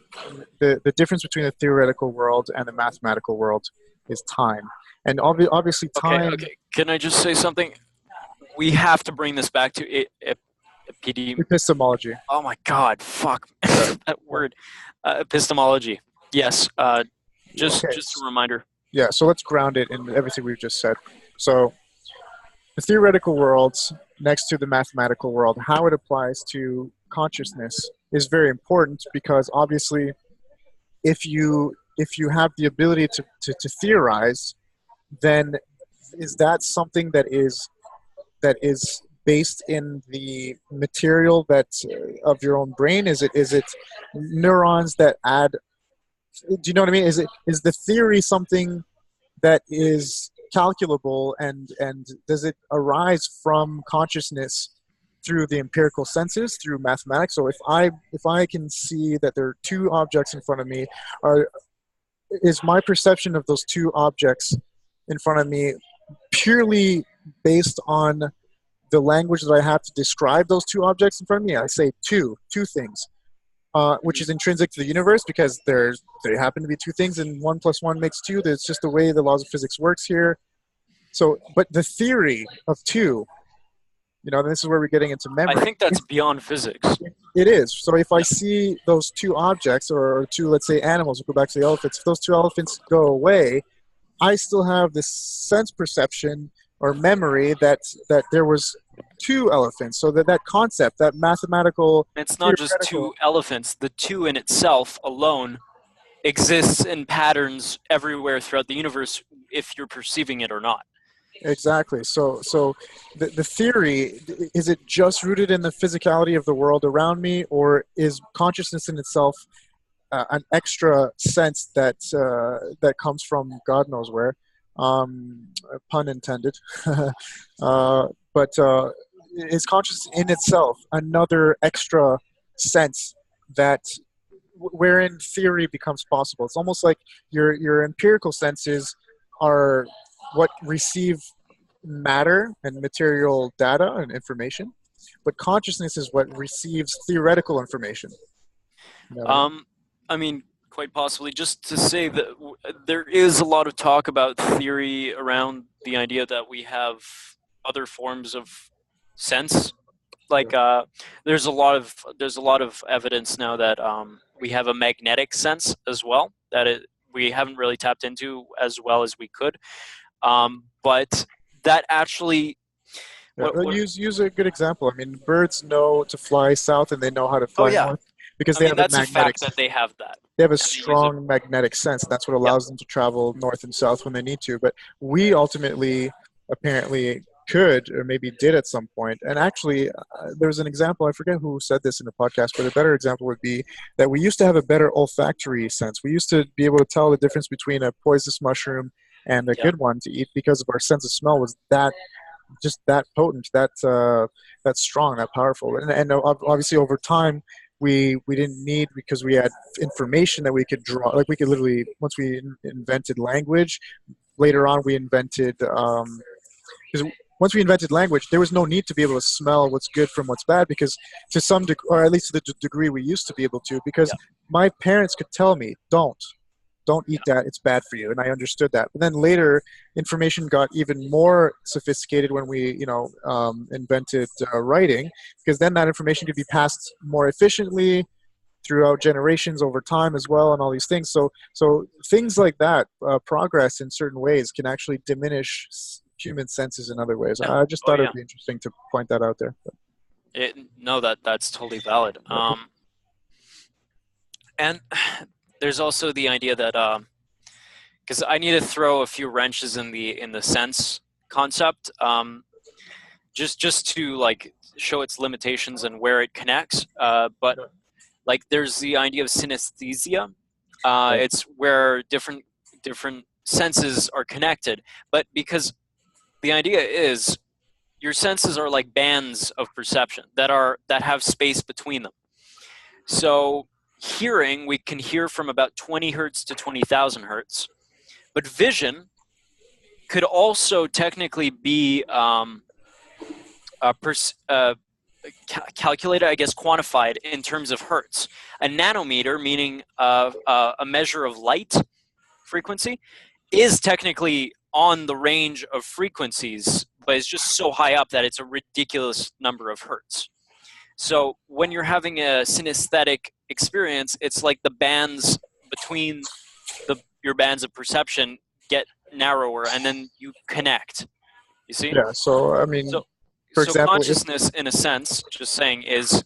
the difference between the theoretical world and the mathematical world is time. And obviously time... Okay. Can I just say something? We have to bring this back to Epistemology. Oh my God, fuck. That word. Epistemology. Yes. Just a reminder. Yeah, so let's ground it in everything we've just said. So the theoretical world next to the mathematical world, how it applies to consciousness is very important, because obviously if you have the ability to theorize, then is that something that is based in the material of your own brain? Is it neurons that add? Do you know what I mean? Is the theory something that is calculable, and does it arise from consciousness through the empirical senses, through mathematics? So if I can see that there are two objects in front of me, is my perception of those two objects in front of me purely based on the language that I have to describe those two objects in front of me? I say two things. Which is intrinsic to the universe, because there happen to be two things, and 1 + 1 makes 2. That's just the way the laws of physics works here. So, but the theory of two, this is where we're getting into memory. I think that's beyond physics. It is. So if I see those two objects, or two, let's say, animals, we'll go back to the elephants. If those two elephants go away, I still have this sense perception or memory that there was two elephants. So that concept, that mathematical... It's not just two elephants. The two in itself alone exists in patterns everywhere throughout the universe, if you're perceiving it or not. Exactly. So the theory, is it just rooted in the physicality of the world around me, or is consciousness in itself an extra sense that comes from God knows where? Pun intended. But is consciousness in itself another extra sense wherein theory becomes possible? It's almost like your empirical senses are what receive matter and material data and information, but consciousness is what receives theoretical information. I mean, quite possibly. Just to say that there is a lot of talk about theory around the idea that we have other forms of sense. Like there's a lot of evidence now that we have a magnetic sense as well, that we haven't really tapped into as well as we could. But that actually... Use a good example. I mean, birds know to fly south, and they know how to fly north, because they have that's a magnetic... a fact that they have that. They have a strong magnetic sense. That's what allows them to travel north and south when they need to. But we ultimately, apparently, could, or maybe did at some point. And actually, there was an example, I forget who said this in the podcast, but a better example would be that we used to have a better olfactory sense. We used to be able to tell the difference between a poisonous mushroom and a good one to eat, because of our sense of smell was that potent, that strong, that powerful. And obviously over time, we didn't need, because we had information that we could draw. Like we could literally, once we invented language, later on we invented because once we invented language, there was no need to be able to smell what's good from what's bad, because to some degree, or at least to the degree we used to be able to, because my parents could tell me, don't eat that, it's bad for you, and I understood that. But then later, information got even more sophisticated when we, invented writing, because then that information could be passed more efficiently throughout generations over time as well, and all these things. So things like that, progress in certain ways can actually diminish human senses in other ways. I just thought it'd be interesting to point that out there. No, that's totally valid. And there's also the idea that because I need to throw a few wrenches in the sense concept, just to like show its limitations and where it connects. But like there's the idea of synesthesia. It's where different senses are connected, but because the idea is your senses are like bands of perception that have space between them. So hearing, we can hear from about 20 hertz to 20,000 hertz, but vision could also technically be calculated, I guess, quantified in terms of hertz. A nanometer, meaning a measure of light frequency, is technically on the range of frequencies, but it's just so high up that it's a ridiculous number of hertz. So when you're having a synesthetic experience, it's like the bands between your bands of perception get narrower, and then you connect. You see? Yeah. So I mean, for example, consciousness, in a sense, just saying, is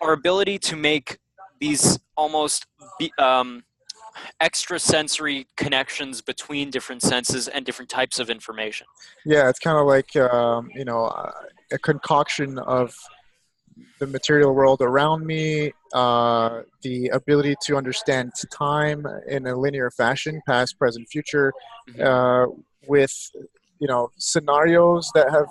our ability to make these almost extrasensory connections between different senses and different types of information. Yeah, it's kind of like a concoction of the material world around me, the ability to understand time in a linear fashion, past, present, future, with scenarios that have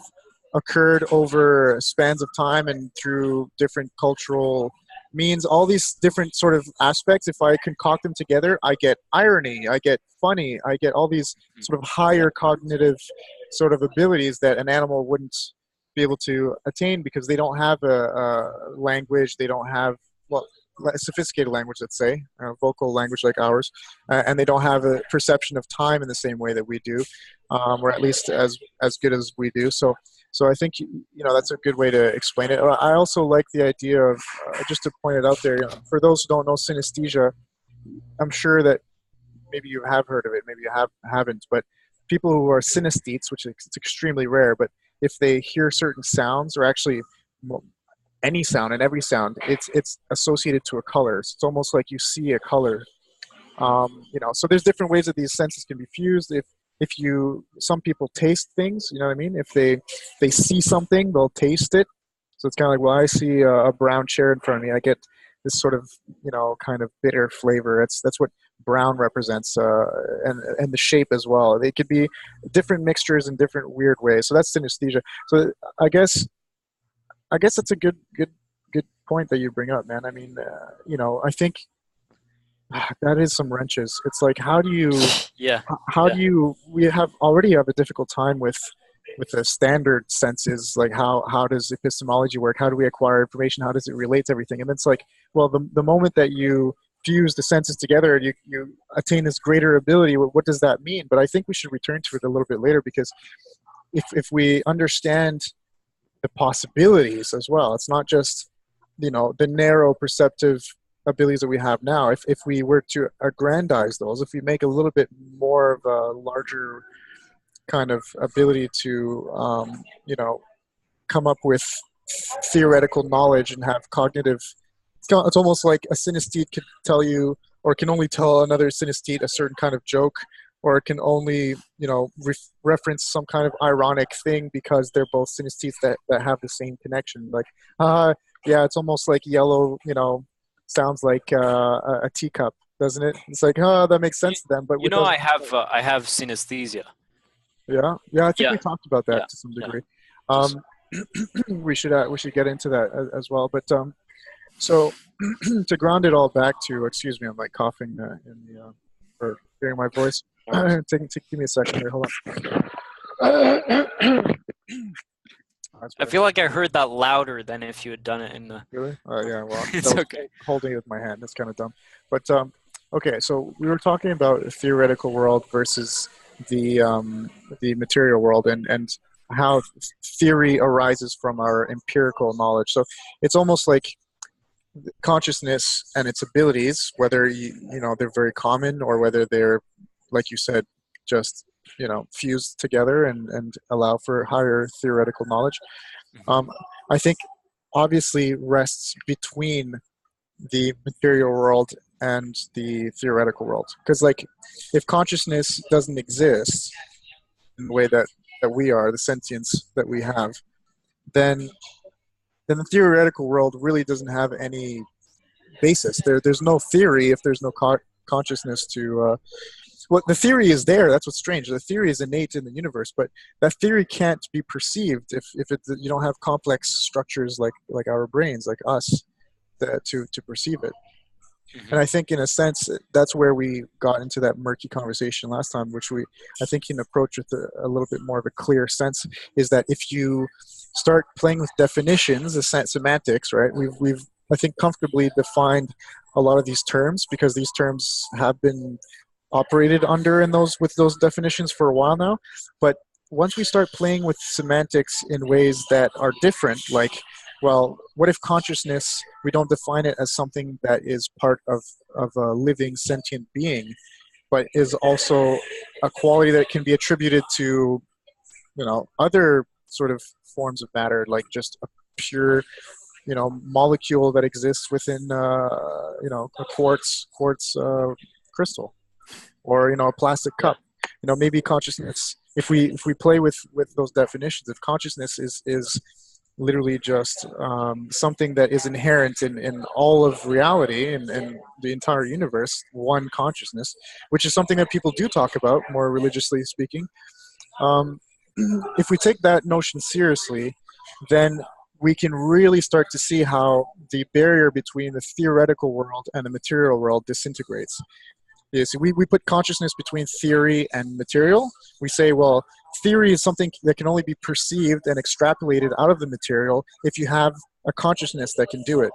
occurred over spans of time and through different cultural means. All these different sort of aspects, if I concoct them together, I get irony, I get funny, I get all these sort of higher cognitive sort of abilities that an animal wouldn't be able to attain, because they don't have a language, they don't have, well, a sophisticated language, let's say, a vocal language like ours, and they don't have a perception of time in the same way that we do, or at least as good as we do. So I think that's a good way to explain it. I also like the idea of, just to point it out there, for those who don't know synesthesia, I'm sure that maybe you have heard of it, maybe you haven't, but people who are synesthetes, which is extremely rare, but if they hear certain sounds, or actually any sound and every sound, it's associated to a color. So it's almost like you see a color. So there's different ways that these senses can be fused. Some people taste things, you know what I mean? If they see something, they'll taste it. So it's kind of like, well, I see a brown chair in front of me, I get this sort of, kind of bitter flavor. That's what brown represents, and the shape as well. They could be different mixtures in different weird ways. So that's synesthesia. So I guess that's a good point that you bring up, man. I mean, I think that is some wrenches. It's like, how do you we already have a difficult time with the standard senses, like how does epistemology work? How do we acquire information? How does it relate to everything? And it's like, well, the moment that you fuse the senses together and you attain this greater ability, what does that mean? But I think we should return to it a little bit later, because if we understand the possibilities as well, it's not just the narrow perceptive abilities that we have now. If we were to aggrandize those, if we make a little bit more of a larger kind of ability to come up with theoretical knowledge and have cognitive, it's almost like a synesthete can tell you, or can only tell another synesthete a certain kind of joke, or it can only reference some kind of ironic thing because they're both synesthetes that have the same connection. Like, yeah, it's almost like yellow, sounds like a teacup, doesn't it? It's like, that makes sense to them. But I have synesthesia. Yeah, I think we talked about that to some degree. We should get into that as well. But so to ground it all back to, excuse me, I'm like coughing or hearing my voice. Give me a second here. Hold on. I feel like I heard that louder than if you had done it in the. Really? Yeah. Well, It's okay. holding it with my hand. That's kind of dumb. But okay. So we were talking about the theoretical world versus the material world, and how theory arises from our empirical knowledge. So it's almost like consciousness and its abilities, whether they're very common or whether they're, like you said, just fused together and allow for higher theoretical knowledge. I think obviously rests between the material world and the theoretical world, because like if consciousness doesn't exist in the way that we are, the sentience that we have, then the theoretical world really doesn't have any basis. There's no theory if there's no consciousness to well, the theory is there. That's what's strange. The theory is innate in the universe, but that theory can't be perceived if you don't have complex structures like our brains, like us, to perceive it. And I think in a sense that's where we got into that murky conversation last time, which I think can approach with a little bit more of a clear sense, is that if you start playing with definitions, the semantics, right? We've I think comfortably defined a lot of these terms, because these terms have been operated under with those definitions for a while now. But once we start playing with semantics in ways that are different, like, well, what if consciousness, we don't define it as something that is part of a living sentient being, but is also a quality that can be attributed to other sort of forms of matter, like just a pure molecule that exists within a quartz crystal, or a plastic cup. Maybe consciousness, if we play with those definitions, if consciousness is literally just something that is inherent in all of reality and the entire universe, one consciousness, which is something that people do talk about more religiously speaking. If we take that notion seriously, then we can really start to see how the barrier between the theoretical world and the material world disintegrates. Yes, we put consciousness between theory and material. We say, well, theory is something that can only be perceived and extrapolated out of the material if you have a consciousness that can do it.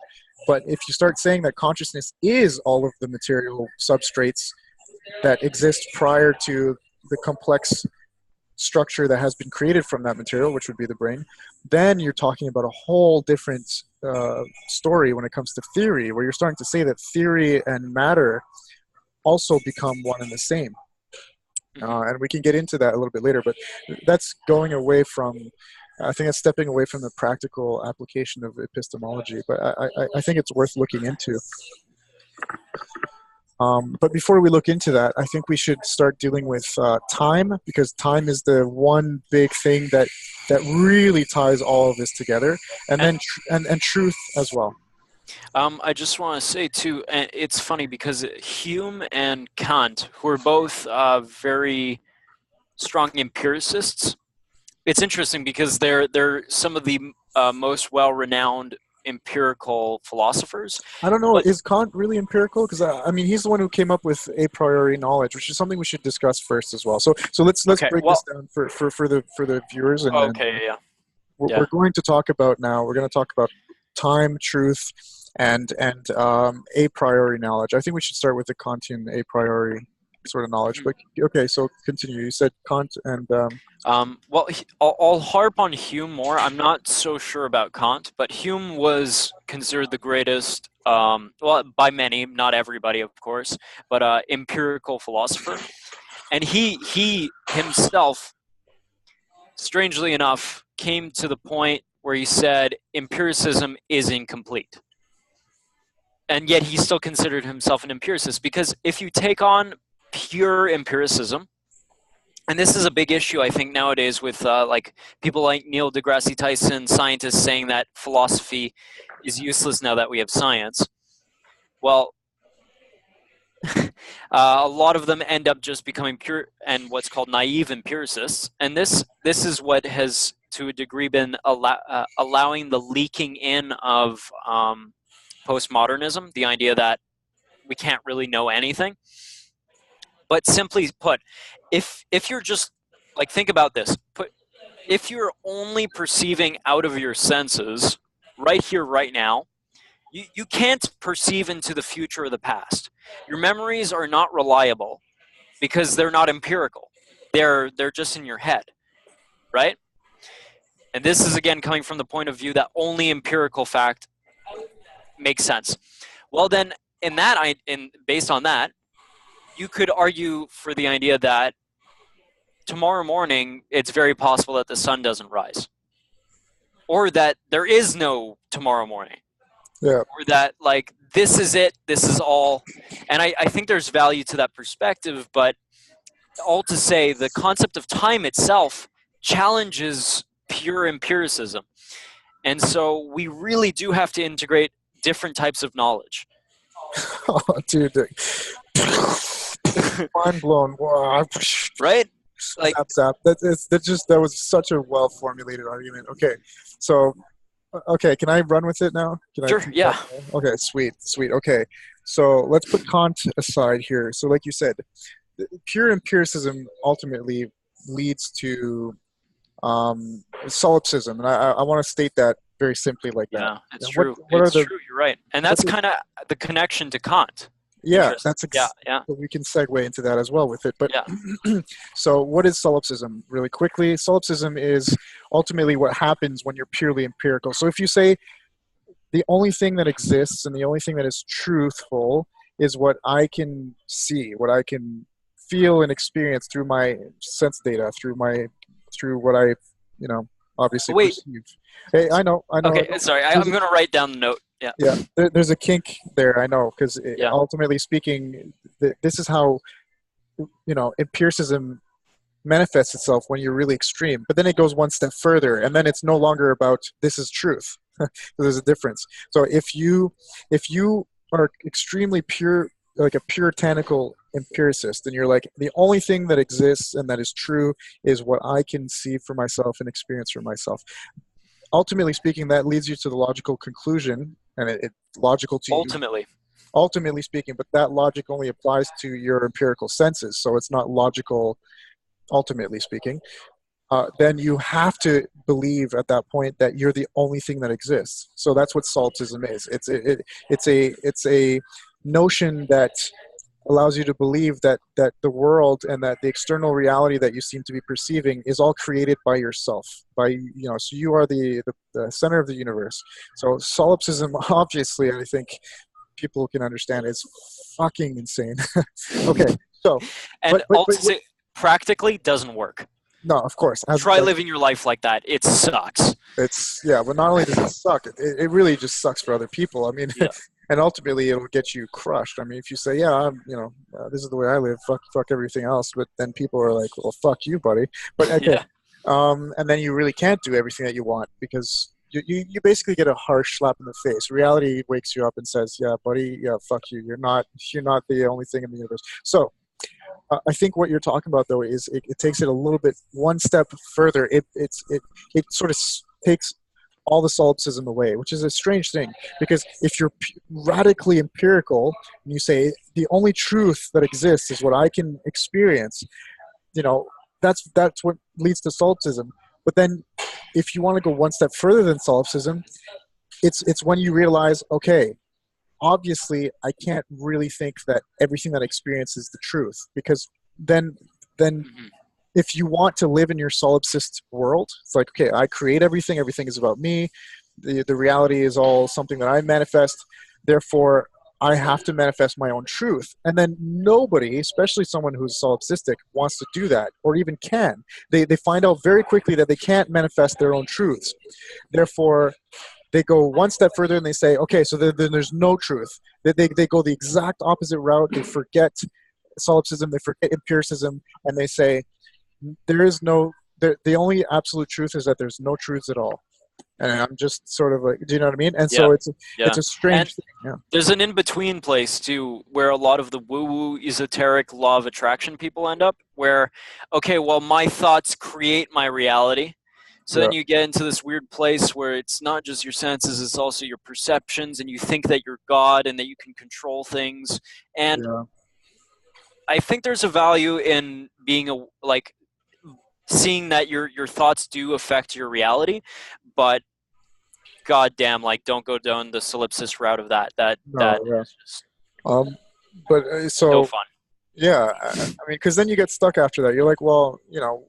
But if you start saying that consciousness is all of the material substrates that exist prior to the complex structure that has been created from that material, which would be the brain, then you're talking about a whole different story when it comes to theory, where you're starting to say that theory and matter also become one and the same. And we can get into that a little bit later, but that's going away from, I think that's stepping away from the practical application of epistemology, but I think it's worth looking into. But before we look into that, I think we should start dealing with time, because time is the one big thing that really ties all of this together, and then and truth as well. I just want to say too, it's funny because Hume and Kant, who are both very strong empiricists, it's interesting because they're some of the most well-renowned empirical philosophers. I don't know, is Kant really empirical? Because I mean, he's the one who came up with a priori knowledge, which is something we should discuss first as well. So let's break this down for the viewers. And we're going to talk about now. We're going to talk about time, truth, and a priori knowledge. I think we should start with the Kantian a priori sort of knowledge. But okay, so continue. You said Kant and well, I'll harp on Hume more. I'm not so sure about Kant, but Hume was considered the greatest, well, by many, not everybody, of course, but empirical philosopher. And he himself, strangely enough, came to the point where he said empiricism is incomplete. And yet he still considered himself an empiricist, because if you take on pure empiricism, and this is a big issue, I think, nowadays with like people like Neil deGrasse Tyson, scientists saying that philosophy is useless now that we have science. Well, a lot of them end up just becoming pure and what's called naive empiricists, and this is what has, to a degree, been allowing the leaking in of postmodernism, the idea that we can't really know anything. But simply put, if you're just like, think about this. If you're only perceiving out of your senses right here, right now, you can't perceive into the future or the past. Your memories are not reliable because they're not empirical. They're just in your head, right? And this is, again, coming from the point of view that only empirical fact makes sense. Well, then, based on that, you could argue for the idea that tomorrow morning it's very possible that the sun doesn't rise, or that there is no tomorrow morning. Yeah. Or that, like, this is it, this is all. And I think there's value to that perspective, but all to say, the concept of time itself challenges pure empiricism. And so we really do have to integrate different types of knowledge. Oh, dude. Mind blown. Wow. Right? Like, that was such a well-formulated argument. Okay, so... Okay, can I run with it now? Sure, yeah. Okay, sweet. Okay, so let's put Kant aside here. So like you said, pure empiricism ultimately leads to solipsism. And I want to state that very simply like that. Yeah, it's true. It's true, you're right. And that's kind of the connection to Kant. Yeah, yeah. We can segue into that as well with it. But yeah. So what is solipsism? Really quickly, solipsism is ultimately what happens when you're purely empirical. So if you say the only thing that exists and the only thing that is truthful is what I can see, what I can feel and experience through my sense data, through what I, obviously perceive. Hey, I know. Okay, sorry. I'm going to write down the note. Yeah. Yeah, there's a kink there, I know, because ultimately speaking, this is how, empiricism manifests itself when you're really extreme. But then it goes one step further, and then it's no longer about this is truth. So there's a difference. So if you are extremely pure, like a puritanical empiricist, and you're like, the only thing that exists and that is true is what I can see for myself and experience for myself. Ultimately speaking, that leads you to the logical conclusion, and it's logical to you. Ultimately speaking, but that logic only applies to your empirical senses, so it's not logical, ultimately speaking. Then you have to believe at that point that you're the only thing that exists. So that's what solipsism is. It's a notion that allows you to believe that the world and that the external reality that you seem to be perceiving is all created by yourself. So you are the center of the universe. So solipsism, obviously, I think people can understand, is fucking insane. Okay, so but practically doesn't work. No, of course. Try living your life like that. It sucks. But not only does it suck, it really just sucks for other people. I mean. Yeah. And ultimately, it'll get you crushed. I mean, if you say, this is the way I live, fuck everything else, but then people are like, well, fuck you, buddy. But okay, and then you really can't do everything that you want because you basically get a harsh slap in the face. Reality wakes you up and says, yeah, buddy, yeah, fuck you. You're not the only thing in the universe. So I think what you're talking about, though, is it takes it a little bit one step further. It sort of takes all the solipsism away, which is a strange thing, because if you're radically empirical and you say the only truth that exists is what I can experience, that's what leads to solipsism. But then if you want to go one step further than solipsism, it's when you realize, okay, obviously I can't really think that everything that I experience is the truth, because then if you want to live in your solipsist world, it's like, okay, I create everything is about me, the reality is all something that I manifest, therefore I have to manifest my own truth. And then nobody, especially someone who's solipsistic, wants to do that, or even can. They find out very quickly that they can't manifest their own truths. Therefore, they go one step further and they say, okay, so then there's no truth. They go the exact opposite route. They forget solipsism, they forget empiricism, and they say, the only absolute truth is that there's no truths at all. And I'm just sort of like, do you know what I mean? And so it's a strange thing. Yeah. There's an in-between place too, where a lot of the woo-woo esoteric law of attraction people end up, where, okay, well, my thoughts create my reality. So then you get into this weird place where it's not just your senses, it's also your perceptions, and you think that you're God and that you can control things. And I think there's a value in being like seeing that your thoughts do affect your reality, but goddamn, like don't go down the solipsis route of that. That No, yeah. is just But no so fun. yeah, I mean, because then you get stuck after that. You're like, well,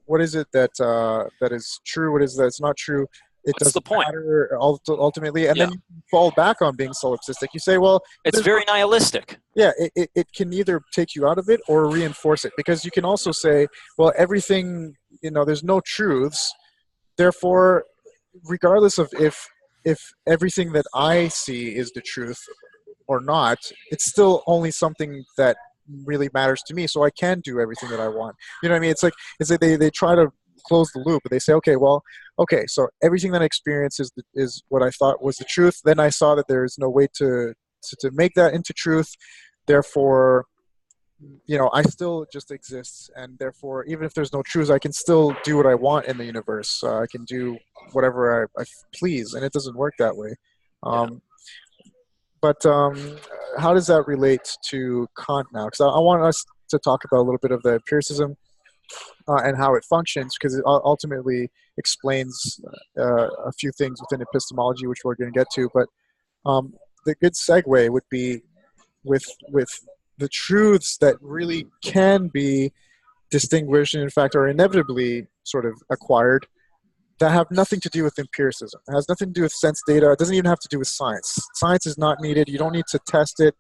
what is it that that is true? What is that's not true? It What's the doesn't point? matter ultimately, and Yeah, then you fall back on being solipsistic. You say, well, it's there's no, very nihilistic. yeah, it can either take you out of it or reinforce it, because you can also say, well, everything, there's no truths, therefore, regardless of if everything that I see is the truth or not, it's still only something that really matters to me. So I can do everything that I want. You know what I mean? It's like they try to close the loop, but they say, okay, well, okay, so everything that I experience is what I thought was the truth. Then I saw that there is no way to make that into truth. Therefore, I still just exist, and therefore, even if there's no truth, I can still do what I want in the universe. I can do whatever I please, and it doesn't work that way. Yeah. But how does that relate to Kant now? Because I want us to talk about a little bit of the empiricism and how it functions, because it ultimately explains a few things within epistemology, which we're going to get to. But the good segue would be with the truths that really can be distinguished and, in fact, are inevitably sort of acquired, that have nothing to do with empiricism. It has nothing to do with sense data. It doesn't even have to do with science. Science is not needed. You don't need to test it.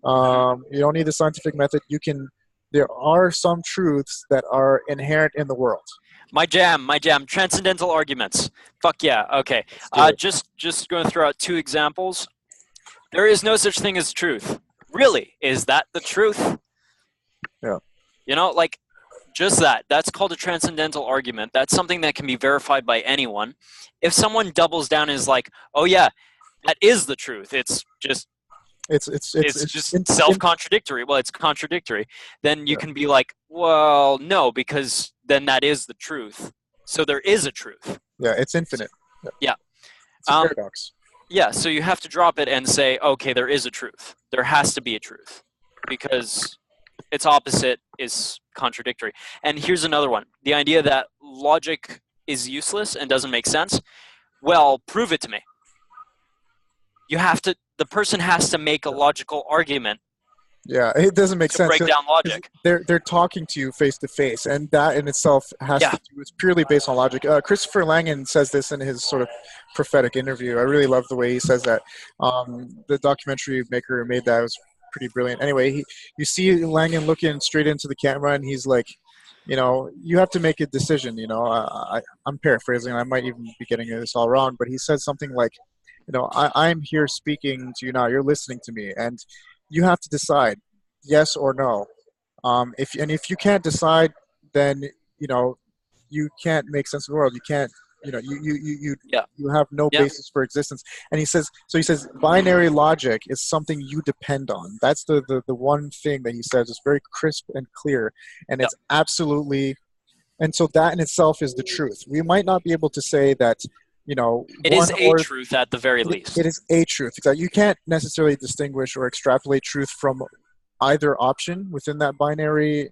You don't need the scientific method. There are some truths that are inherent in the world. My jam. Transcendental arguments. Fuck yeah. Okay. Just going to throw out two examples. There is no such thing as truth. Really? Is that the truth? Yeah. Like just that. That's called a transcendental argument. That's something that can be verified by anyone. If someone doubles down and is like, oh yeah, that is the truth. It's just self-contradictory. Well, it's contradictory. Then you can be like, well, no, because then that is the truth. So there is a truth. Yeah, it's infinite. Yeah. It's a paradox. Yeah, so you have to drop it and say, okay, there is a truth. There has to be a truth, because its opposite is contradictory. And here's another one. The idea that logic is useless and doesn't make sense. Well, prove it to me. The person has to make a logical argument. Yeah, it doesn't make sense. Break down logic. They're talking to you face to face, and that in itself has to do. It's purely based on logic. Christopher Langan says this in his sort of prophetic interview. I really love the way he says that. The documentary maker who made that was pretty brilliant. Anyway, you see Langan looking straight into the camera, and he's like, you have to make a decision. I'm paraphrasing. I might even be getting this all wrong, but he says something like, I'm here speaking to you now. You're listening to me, and you have to decide yes or no. If you can't decide, then you can't make sense of the world. You can't. You have no basis for existence. And he says binary logic is something you depend on. That's the one thing that he says is very crisp and clear, and it's absolutely. And so that in itself is the truth. We might not be able to say that. It is a truth at the very least. It is a truth. Exactly. You can't necessarily distinguish or extrapolate truth from either option within that binary,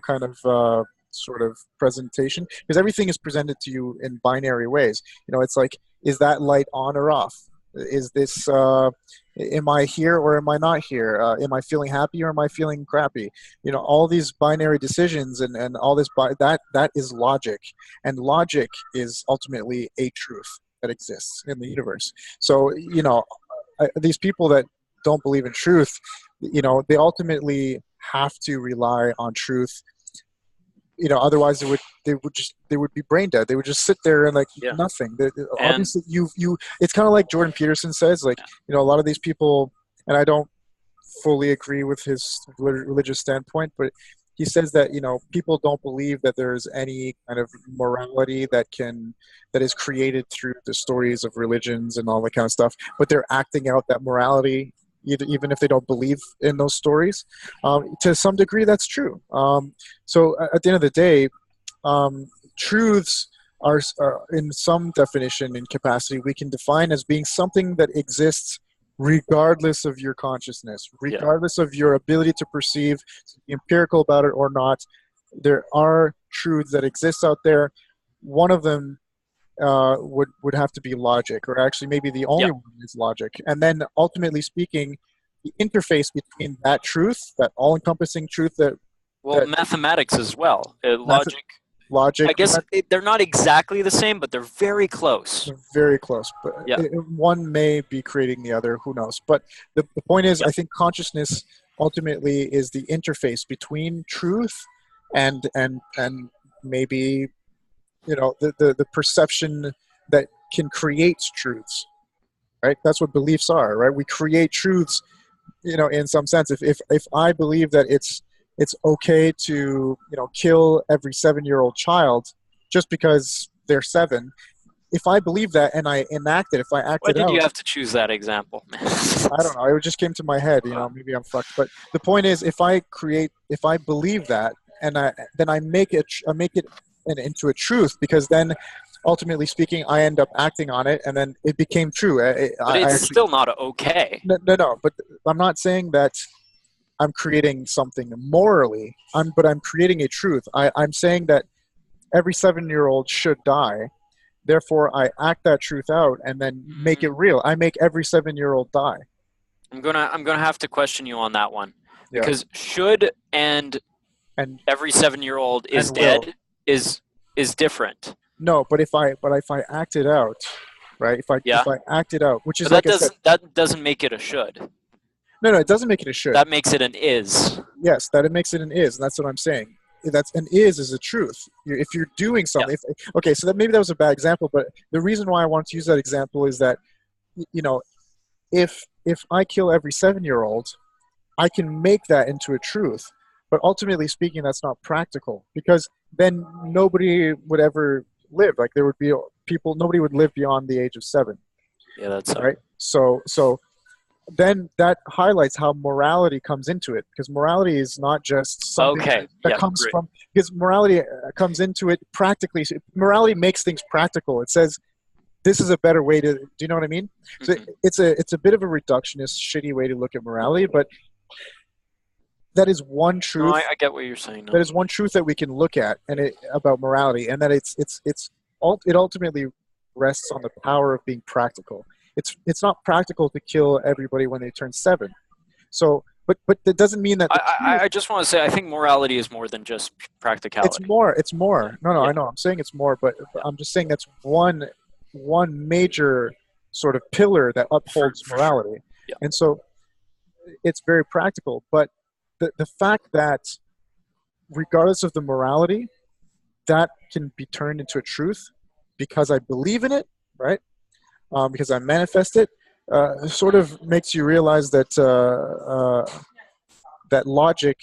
kind of sort of presentation, because everything is presented to you in binary ways. It's like, is that light on or off? Is this, am I here or am I not here? Am I feeling happy or am I feeling crappy? All these binary decisions and all this, that is logic. And logic is ultimately a truth that exists in the universe. So, these people that don't believe in truth, they ultimately have to rely on truth. Otherwise they would be brain dead. They would just sit there and nothing. Obviously, it's kind of like Jordan Peterson says, a lot of these people, and I don't fully agree with his religious standpoint, but he says that people don't believe that there's any kind of morality that is created through the stories of religions and all that kind of stuff, but they're acting out that morality even if they don't believe in those stories. To some degree, that's true. So at the end of the day, truths are in some definition and capacity we can define as being something that exists regardless of your consciousness, regardless of your ability to perceive, to be empirical about it or not. There are truths that exist out there. One of them would have to be logic, or actually maybe the only one is logic. And then ultimately speaking, the interface between that truth, that all-encompassing truth that mathematics as well. Logic. I guess they're not exactly the same, but they're very close. They're very close. But one may be creating the other. Who knows? But the point is, I think consciousness ultimately is the interface between truth and maybe, you know, the perception that can create truths. Right? That's what beliefs are. Right? We create truths. You know, in some sense, if I believe that it's okay to, you know, kill every 7-year-old child just because they're 7. If I believe that and I enact it, if I act it out. Why did you have to choose that example? I don't know. It just came to my head. You know, maybe I'm fucked. But the point is, if I believe that, and then I make it into a truth, because then, ultimately speaking, I end up acting on it, and then it became true. But it's still not okay. No. But I'm not saying that I'm creating something morally, but I'm creating a truth. I'm saying that every 7-year-old should die. Therefore, I act that truth out and then make it real. I make every 7-year-old die. I'm gonna have to question you on that one, because should and every 7-year-old is dead is different. No, but if I act it out, right? If I act it out, which is but that doesn't make it a should. No, it doesn't make it a should. That makes it an is. Yes, that it makes it an is, and that's what I'm saying. That's an is a truth. If you're doing something, okay, so maybe that was a bad example, but the reason why I want to use that example is that, you know, if I kill every 7-year-old, I can make that into a truth, but ultimately speaking, that's not practical, because then nobody would ever live. Like, there would be people, nobody would live beyond the age of 7. Yeah, that's right. So then that highlights how morality comes into it, because morality is not just something that comes from, because morality comes into it practically. Morality makes things practical. It says, this is a better way to, do you know what I mean? So it's a bit of a reductionist, shitty way to look at morality, but that is one truth. No, I get what you're saying. No. That is one truth that we can look at about morality, and that it ultimately rests on the power of being practical. It's not practical to kill everybody when they turn 7. So, but that doesn't mean that. I just want to say, I think morality is more than just practicality. It's more. No, I know. I'm saying it's more, but I'm just saying that's one major sort of pillar that upholds morality. Yeah. And so it's very practical. But the fact that regardless of the morality, that can be turned into a truth because I believe in it, right? Because I manifest it, sort of makes you realize that that logic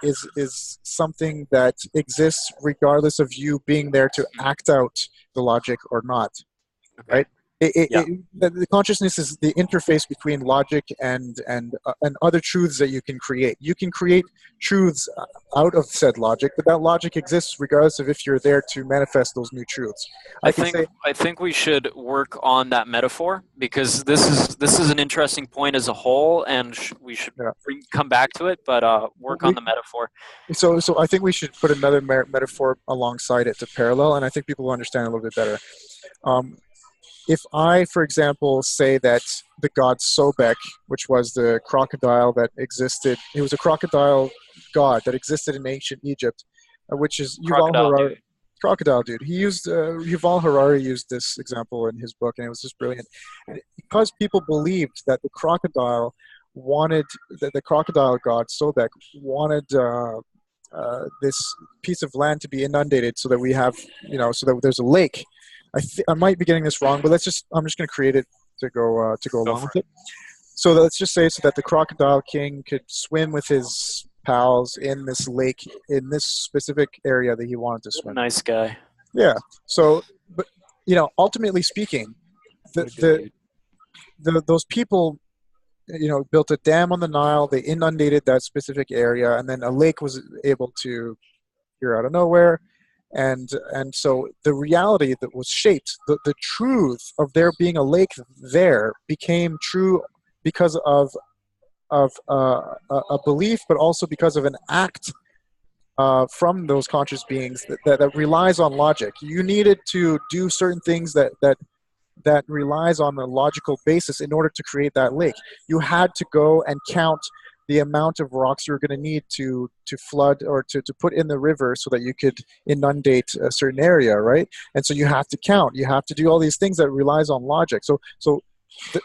is something that exists regardless of you being there to act out the logic or not, right? The consciousness is the interface between logic and other truths that you can create. You can create truths out of said logic, but that logic exists regardless of if you're there to manifest those new truths. I think we should work on that metaphor, because this is an interesting point as a whole, and we should come back to it, but work on the metaphor. So I think we should put another metaphor alongside it to parallel, and I think people will understand a little bit better. If I, for example, say that the god Sobek, which was the crocodile that existed, it was a crocodile god that existed in ancient Egypt, which is Yuval Harari. Crocodile dude. He used Yuval Harari used this example in his book, and it was just brilliant. And because people believed that the crocodile the crocodile god Sobek wanted this piece of land to be inundated, so that we have, so that there's a lake. I might be getting this wrong, but I'm just going to create it to go along with it. So let's just say so that the crocodile king could swim with his pals in this lake in this specific area that he wanted to swim. Nice guy. Yeah. So, but ultimately speaking, those people, built a dam on the Nile. They inundated that specific area, and then a lake was able to appear out of nowhere. And so the reality that was shaped, the truth of there being a lake there became true because of a belief, but also because of an act from those conscious beings that relies on logic. You needed to do certain things that relies on a logical basis in order to create that lake. You had to go and count the amount of rocks you're going to need to flood or to put in the river so that you could inundate a certain area, right? And so you have to count. You have to do all these things that relies on logic. So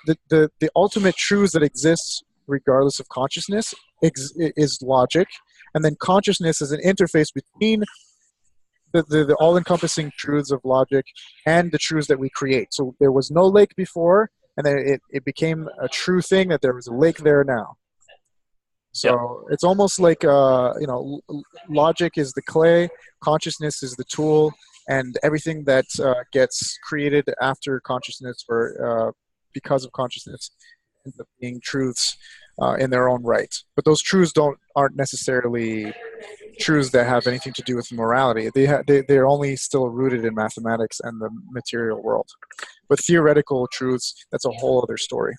the ultimate truths that exists regardless of consciousness is logic. And then consciousness is an interface between the all-encompassing truths of logic and the truths that we create. So there was no lake before, and then it became a true thing that there was a lake there now. So it's almost like, logic is the clay, consciousness is the tool, and everything that gets created after consciousness or because of consciousness ends up being truths in their own right. But those truths aren't necessarily truths that have anything to do with morality. They're only still rooted in mathematics and the material world. But theoretical truths, that's a whole other story.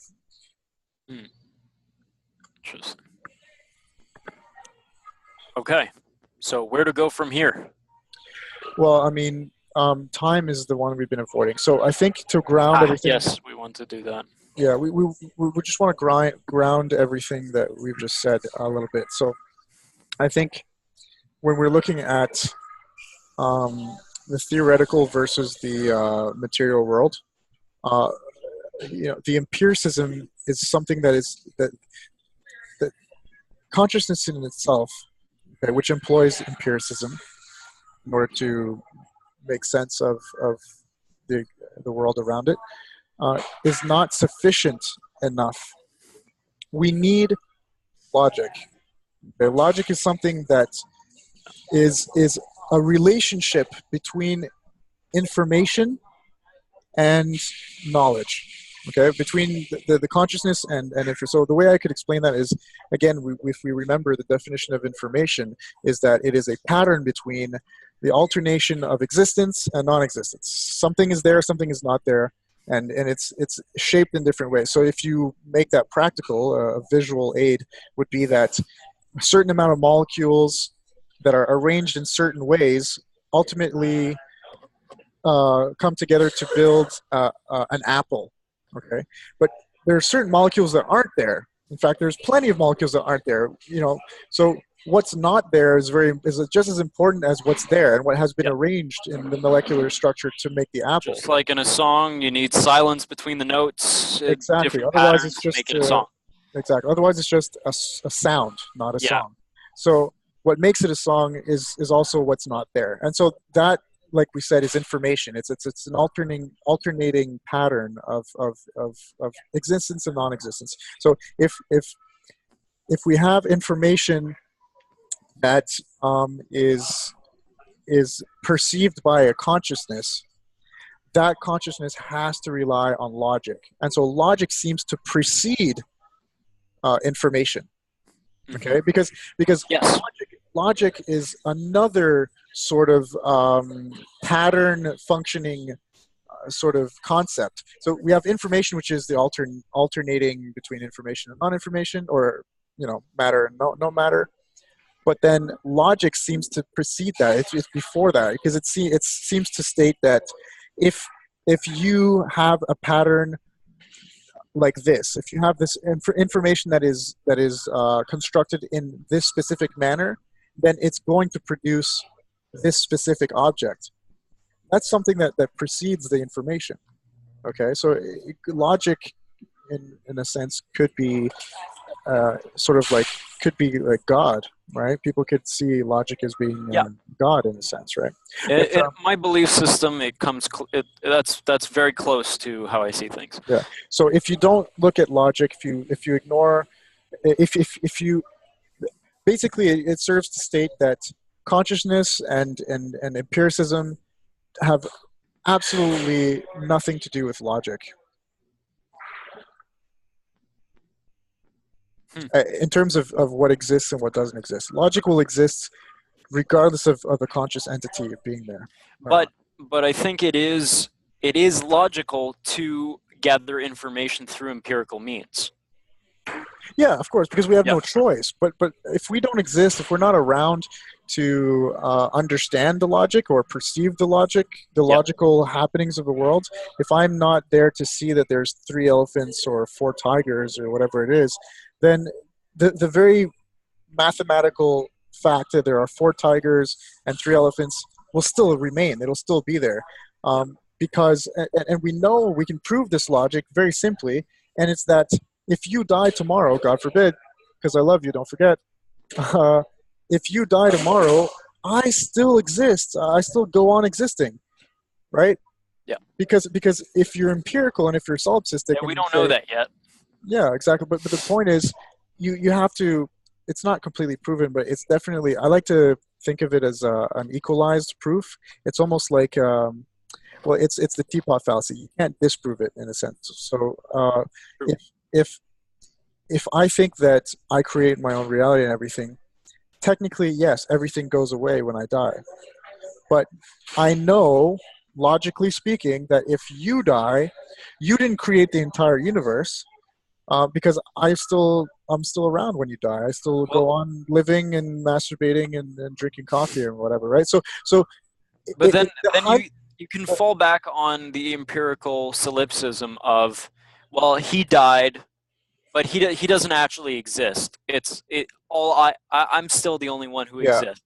Interesting. Okay, so where to go from here? Well, I mean, time is the one we've been avoiding. So I think to ground everything. Yes, we want to do that. Yeah, we just want to ground everything that we've just said a little bit. So I think when we're looking at the theoretical versus the material world, the empiricism is something that consciousness in itself, okay, which employs empiricism in order to make sense of the world around it, is not sufficient enough. We need logic. Okay? Logic is something that is a relationship between information and knowledge. Okay, between the consciousness and so the way I could explain that is, again, if we remember the definition of information is that it is a pattern between the alternation of existence and non-existence. Something is there, something is not there, and it's shaped in different ways. So if you make that practical, a visual aid would be that a certain amount of molecules that are arranged in certain ways ultimately come together to build an apple. Okay, but there are certain molecules that aren't there. In fact, there's plenty of molecules that aren't there. So what's not there is just as important as what's there and what has been arranged in the molecular structure to make the apple. Just like in a song, you need silence between the notes. Exactly. Otherwise, it's just make it a song. Exactly. Otherwise, it's just a sound, not a song. So what makes it a song is also what's not there. And so that, like we said, is information. It's an alternating pattern of existence and non-existence. So if we have information that is perceived by a consciousness, that consciousness has to rely on logic, and so logic seems to precede information. Okay, because yes. Logic is another sort of pattern functioning sort of concept. So we have information, which is the alternating between information and non-information, or matter and no matter. But then logic seems to precede that. It's before that, because it seems to state that if you have a pattern like this, if you have this information that is constructed in this specific manner, then it's going to produce this specific object. That's something that precedes the information. Okay, so logic, in a sense, could be could be like God, right? People could see logic as being God in a sense, right? In my belief system, that's very close to how I see things. Yeah. So if you don't look at logic, if you ignore, if you basically, it serves to state that consciousness and empiricism have absolutely nothing to do with logic. In terms of what exists and what doesn't exist. Logic will exist regardless of a conscious entity being there. But I think it is logical to gather information through empirical means. Yeah, of course, because we have Yep. no choice. But if we don't exist, if we're not around to understand the logic or perceive the logic, the Yep. logical happenings of the world, if I'm not there to see that there's 3 elephants or 4 tigers or whatever it is, then the very mathematical fact that there are 4 tigers and 3 elephants will still remain. It'll still be there. Because, and we know we can prove this logic very simply, and it's that if you die tomorrow, God forbid, because I love you, don't forget, if you die tomorrow, I still exist. I still go on existing, right? Yeah. Because if you're empirical and if you're solipsistic, Yeah, we and you don't know say, that yet. yeah, exactly. But the point is, you have to. It's not completely proven, but it's definitely. I like to think of it as an equalized proof. It's almost like, well, it's the teapot fallacy. You can't disprove it in a sense. So True. if I think that I create my own reality and everything, technically, yes, everything goes away when I die. But I know, logically speaking, that if you die, you didn't create the entire universe. Because I'm still around when you die. I still go on living and masturbating and drinking coffee or whatever, right? So But then the height, you can fall back on the empirical solipsism of, well, he died, but he doesn't actually exist. I'm still the only one who yeah. exists.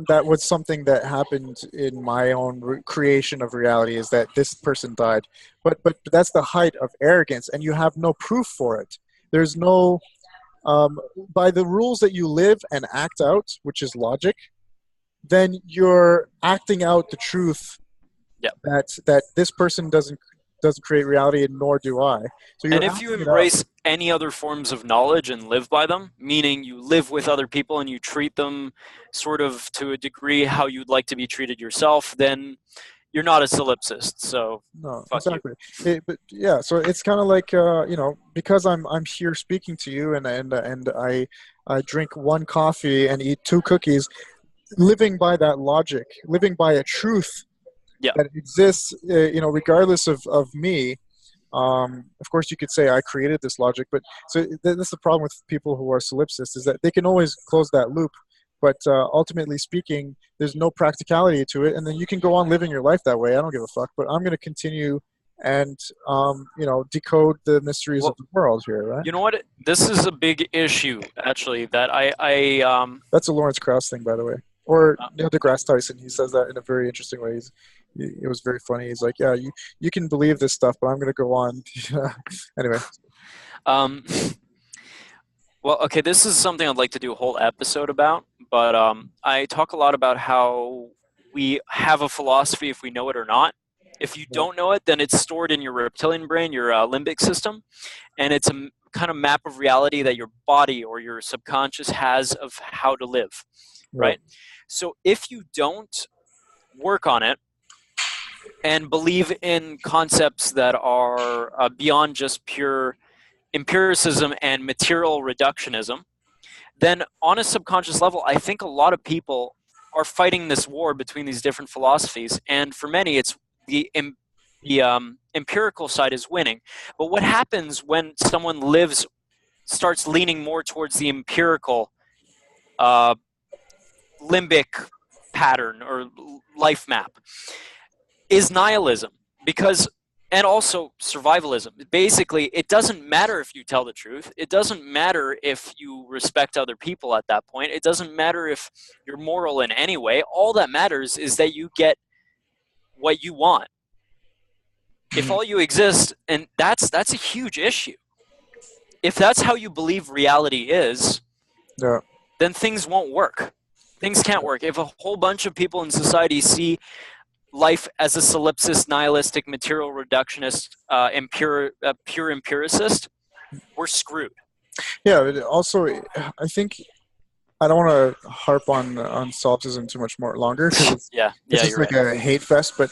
That was something that happened in my own creation of reality, is that this person died. But that's the height of arrogance, and you have no proof for it. There's no, by the rules that you live and act out, which is logic, then you're acting out the truth. Yep. That this person doesn't create reality, and nor do I. So you're And if you acting it out. embrace any other forms of knowledge and live by them, meaning you live with other people and you treat them sort of to a degree how you'd like to be treated yourself, then you're not a solipsist. So No, fuck you. exactly. But yeah, so it's kind of like, because I'm here speaking to you, and I drink 1 coffee and eat 2 cookies, living by that logic, living by a truth Yeah. that exists, regardless of me. Of course, you could say I created this logic, but so that's the problem with people who are solipsists, is that they can always close that loop. But ultimately speaking, there's no practicality to it, and then you can go on living your life that way. I don't give a fuck, but I'm going to continue and decode the mysteries of the world here, right? You know what? This is a big issue, actually, that I That's a Lawrence Krauss thing, by the way, or Neil deGrasse Tyson. He says that in a very interesting way. It was very funny. He's like, yeah, you can believe this stuff, but I'm going to go on. Anyway. Well, okay, this is something I'd like to do a whole episode about, but I talk a lot about how we have a philosophy if we know it or not. If you don't know it, then it's stored in your reptilian brain, your limbic system, and it's a kind of map of reality that your body or your subconscious has of how to live, right? So if you don't work on it and believe in concepts that are beyond just pure empiricism and material reductionism, then on a subconscious level, I think a lot of people are fighting this war between these different philosophies. And for many, it's the empirical side is winning. But what happens when someone starts leaning more towards the empirical limbic pattern or life map is nihilism, and also survivalism. Basically, it doesn't matter if you tell the truth. It doesn't matter if you respect other people at that point. It doesn't matter if you're moral in any way. All that matters is that you get what you want. If all you exist, and that's a huge issue. If that's how you believe reality is, then things won't work. Things can't work. If a whole bunch of people in society see life as a solipsist, nihilistic, material reductionist, pure empiricist, we're screwed. Yeah, but also, I think I don't want to harp on solipsism too much longer, because it's just like a hate fest. But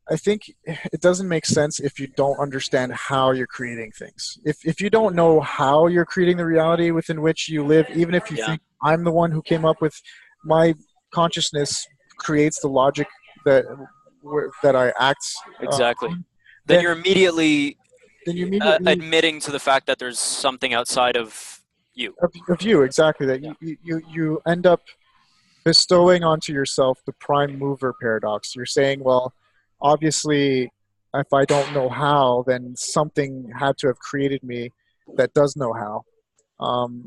I think it doesn't make sense if you don't understand how you're creating things. If you don't know how you're creating the reality within which you live, even if you think I'm the one who came up with my consciousness creates the logic that I act exactly, then you're immediately then you immediately admitting to the fact that there's something outside of you. Of you, exactly, that Yeah. you end up bestowing onto yourself the prime mover paradox. You're saying, well, obviously, if I don't know how, then something had to have created me that does know how.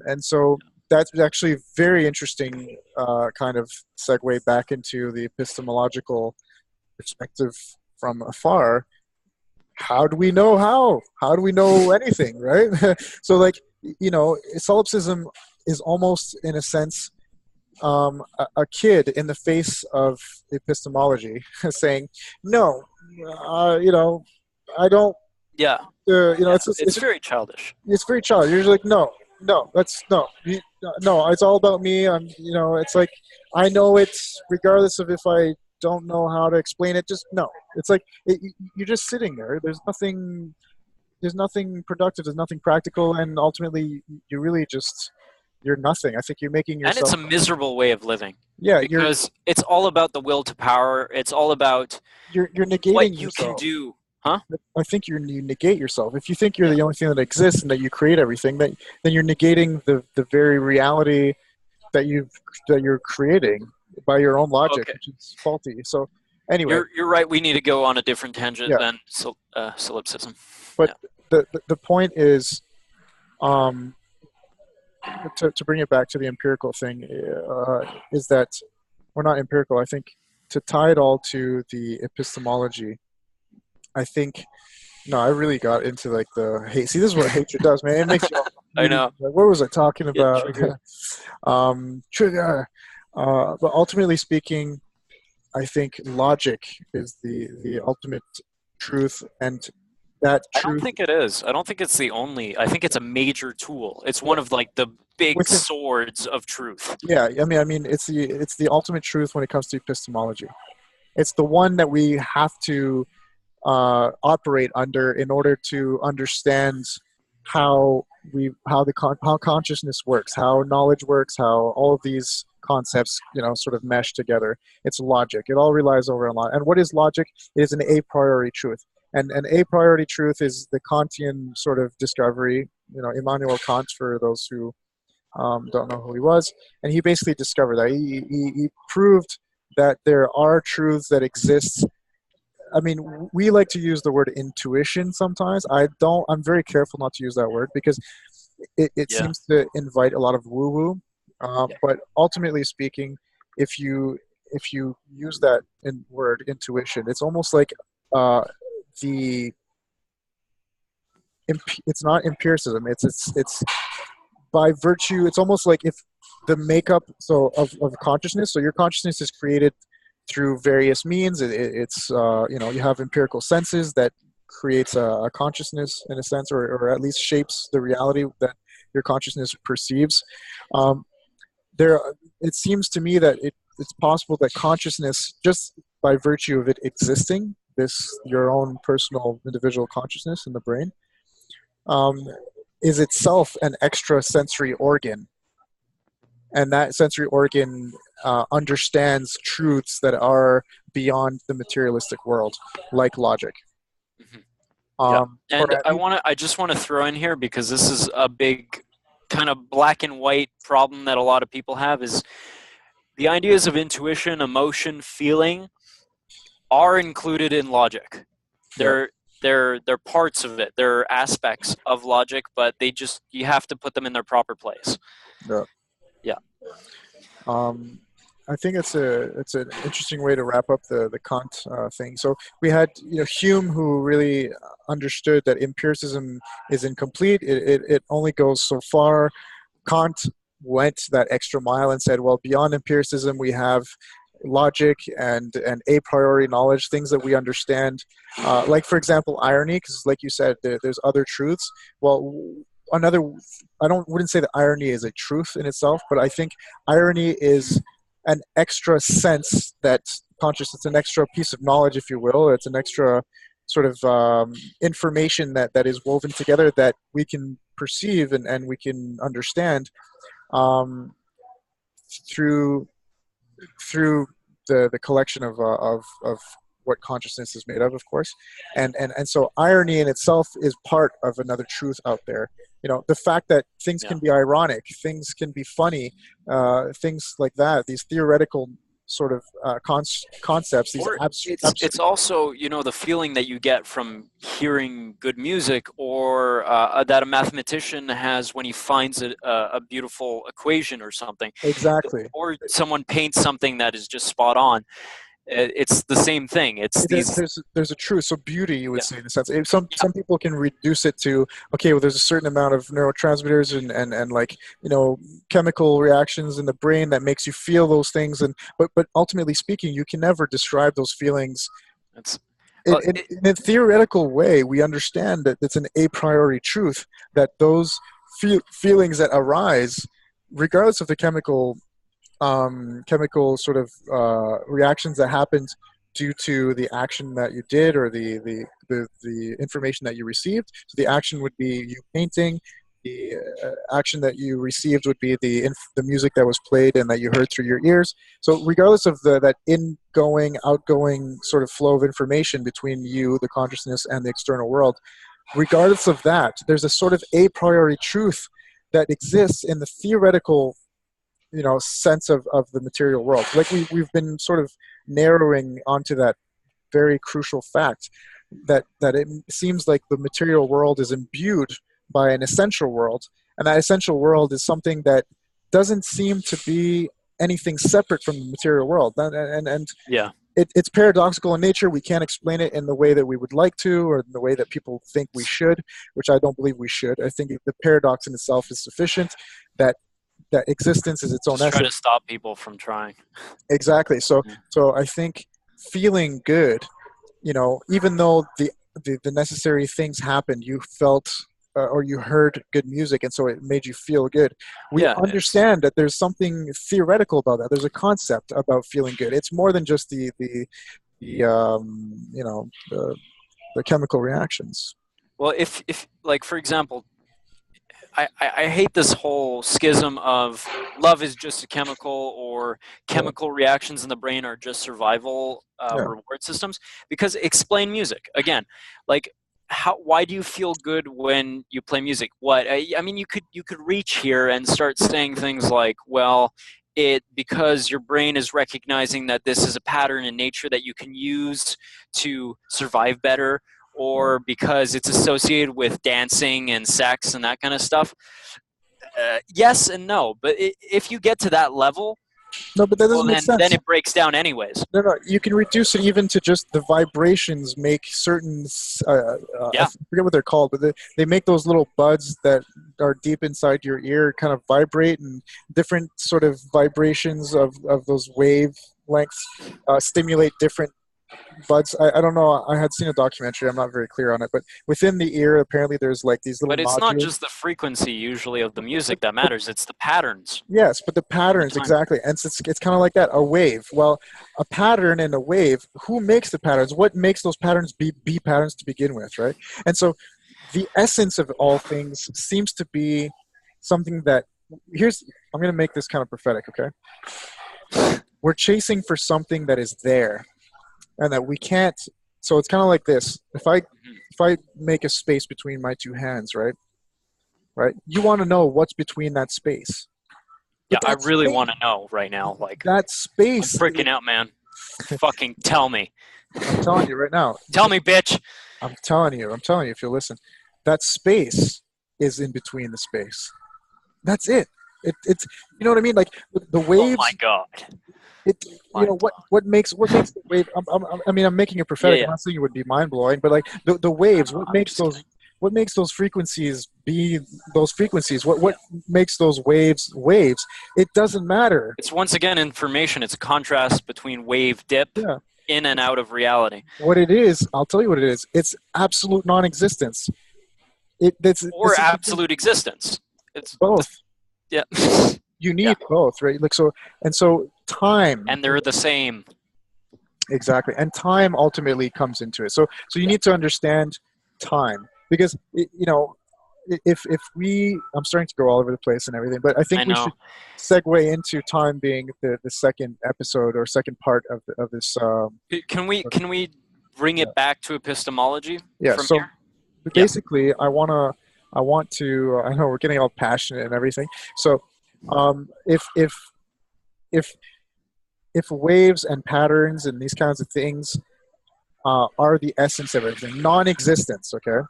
And so that's actually very interesting kind of segue back into the epistemological perspective from afar. How do we know how? How do we know anything, right? So, like, solipsism is almost, in a sense, a kid in the face of epistemology saying, no, I don't, Yeah. It's very childish. It's very childish. You're just like, no, no, it's all about me. It's like, I know it's regardless of if I don't know how to explain it, just no. It's like, you're just sitting there. There's nothing productive. There's nothing practical. And ultimately, you're nothing. I think you're making yourself. And it's a miserable way of living. Yeah, because it's all about the will to power. It's all about you're negating what you yourself. Can do. Huh? I think you negate yourself. If you think you're the only thing that exists and that you create everything, then you're negating the very reality that you're creating by your own logic, which is faulty. So anyway, you're right. We need to go on a different tangent than solipsism. But the point is, to bring it back to the empirical thing, is that, or not empirical. I think to tie it all to the epistemology. I think, I really got into like the hate. See, this is what hatred does, man. It makes you. I know. Like, what was I talking about? Trigger. But ultimately speaking, I think logic is the ultimate truth, and that truth. I don't think it is. I don't think it's the only. I think it's a major tool. It's one of like the big swords of truth. Yeah, I mean, it's the ultimate truth when it comes to epistemology. It's the one that we have to operate under in order to understand how consciousness works, how knowledge works, how all of these concepts sort of mesh together. It's logic. It all relies over a lot. And what is logic? It is an a priori truth. And an a priori truth is the Kantian sort of discovery. Immanuel Kant, for those who don't know who he was, and he basically discovered that he proved that there are truths that exist. I mean, we like to use the word intuition sometimes. I'm very careful not to use that word because it seems to invite a lot of woo-woo. But ultimately speaking, if you use that word intuition, it's almost like it's not empiricism. It's by virtue. It's almost like if the makeup of consciousness. So your consciousness is created through various means. It's you have empirical senses that creates a consciousness in a sense, or at least shapes the reality that your consciousness perceives. It seems to me that it's possible that consciousness, just by virtue of it existing, your own personal individual consciousness in the brain, is itself an extra sensory organ. And that sensory organ understands truths that are beyond the materialistic world, like logic. And I just want to throw in here, because this is a big kind of black and white problem that a lot of people have, is the ideas of intuition, emotion, feeling are included in logic. They're parts of it. They're aspects of logic, but you have to put them in their proper place. Yeah. I think it's an interesting way to wrap up the Kant thing. So we had Hume, who really understood that empiricism is incomplete. It only goes so far. Kant went that extra mile and said, well, beyond empiricism, we have logic and a priori knowledge, things that we understand, like, for example, irony, because like you said, there's other truths. Well, I wouldn't say that irony is a truth in itself, but I think irony is an extra sense that consciousness, an extra piece of knowledge, if you will. It's an extra sort of information that is woven together that we can perceive and we can understand through the collection of what consciousness is made of course. And so irony in itself is part of another truth out there. The fact that things can be ironic, things can be funny, things like that, these theoretical sort of concepts, these it's also the feeling that you get from hearing good music, or that a mathematician has when he finds a beautiful equation or something, exactly, or someone paints something that is just spot on. It's the same thing. There's a truth. So beauty, you would say, in a sense. Some people can reduce it to, okay, well, there's a certain amount of neurotransmitters and like chemical reactions in the brain that makes you feel those things. But ultimately speaking, you can never describe those feelings. In a theoretical way, we understand that it's an a priori truth that those feelings that arise, regardless of the chemical sort of reactions that happened due to the action that you did or the information that you received. So the action would be you painting. The action that you received would be the music that was played and that you heard through your ears. So regardless of that ingoing, outgoing sort of flow of information between you, the consciousness, and the external world, regardless of that, there's a sort of a priori truth that exists in the theoretical sense of the material world. Like we've been sort of narrowing onto that very crucial fact that it seems like the material world is imbued by an essential world, and that essential world is something that doesn't seem to be anything separate from the material world. And it's paradoxical in nature. We can't explain it in the way that we would like to, or in the way that people think we should, which I don't believe we should. I think the paradox in itself is sufficient, that existence is its own essence. Try to stop people from trying. Exactly. So I think feeling good, even though the necessary things happened, you felt or you heard good music, and so it made you feel good. We understand that there's something theoretical about that. There's a concept about feeling good. It's more than just the chemical reactions. Well, if like, for example, I hate this whole schism of love is just a chemical, or chemical reactions in the brain are just survival reward systems. Because explain music again, like why do you feel good when you play music? I mean, you could reach here and start saying things like, well, because your brain is recognizing that this is a pattern in nature that you can use to survive better, or because it's associated with dancing and sex and that kind of stuff. Yes and no, but if you get to that level, no, but that doesn't make sense. Then it breaks down anyways. No, you can reduce it even to just the vibrations make certain, I forget what they're called, but they make those little buds that are deep inside your ear kind of vibrate, and different sort of vibrations of those wave lengths stimulate different buds. I don't know. I had seen a documentary. I'm not very clear on it, but within the ear, apparently there's like these little. But it's not just the frequency usually of the music that matters. It's the patterns. Yes, but the patterns, exactly. And it's kind of like that. A wave. Well, a pattern and a wave. Who makes the patterns? What makes those patterns be patterns to begin with, right? And so, the essence of all things seems to be something that. I'm going to make this kind of prophetic. Okay. We're chasing for something that is there. And that we can't. So it's kind of like this. If I make a space between my two hands, right? You want to know what's between that space. Yeah, I really want to know right now. Like that space. I'm freaking out, man. Fucking tell me. I'm telling you right now. Tell me, bitch. I'm telling you if you'll listen. That space is in between the space. That's it. It's you know what I mean? Like the waves. Oh my God. What makes the wave? I'm making it prophetic. I'm not saying it would be mind blowing, but like the waves. What makes those frequencies be those frequencies? What makes those waves waves? It doesn't matter. It's once again information. It's a contrast between wave dip in and out of reality. What it is, I'll tell you what it is. It's absolute non-existence. Or absolute existence. It's both. Yeah. You need both, right? Like so time. And they're the same. Exactly. And time ultimately comes into it. So you need to understand time, because I'm starting to go all over the place and everything, but I think I we know. should segue into time being the second episode or second part of this. Can we bring it back to epistemology Yeah. from So here? Yeah. basically, I want to. I know we're getting all passionate and everything. So, if waves and patterns and these kinds of things are the essence of everything, non-existence, okay,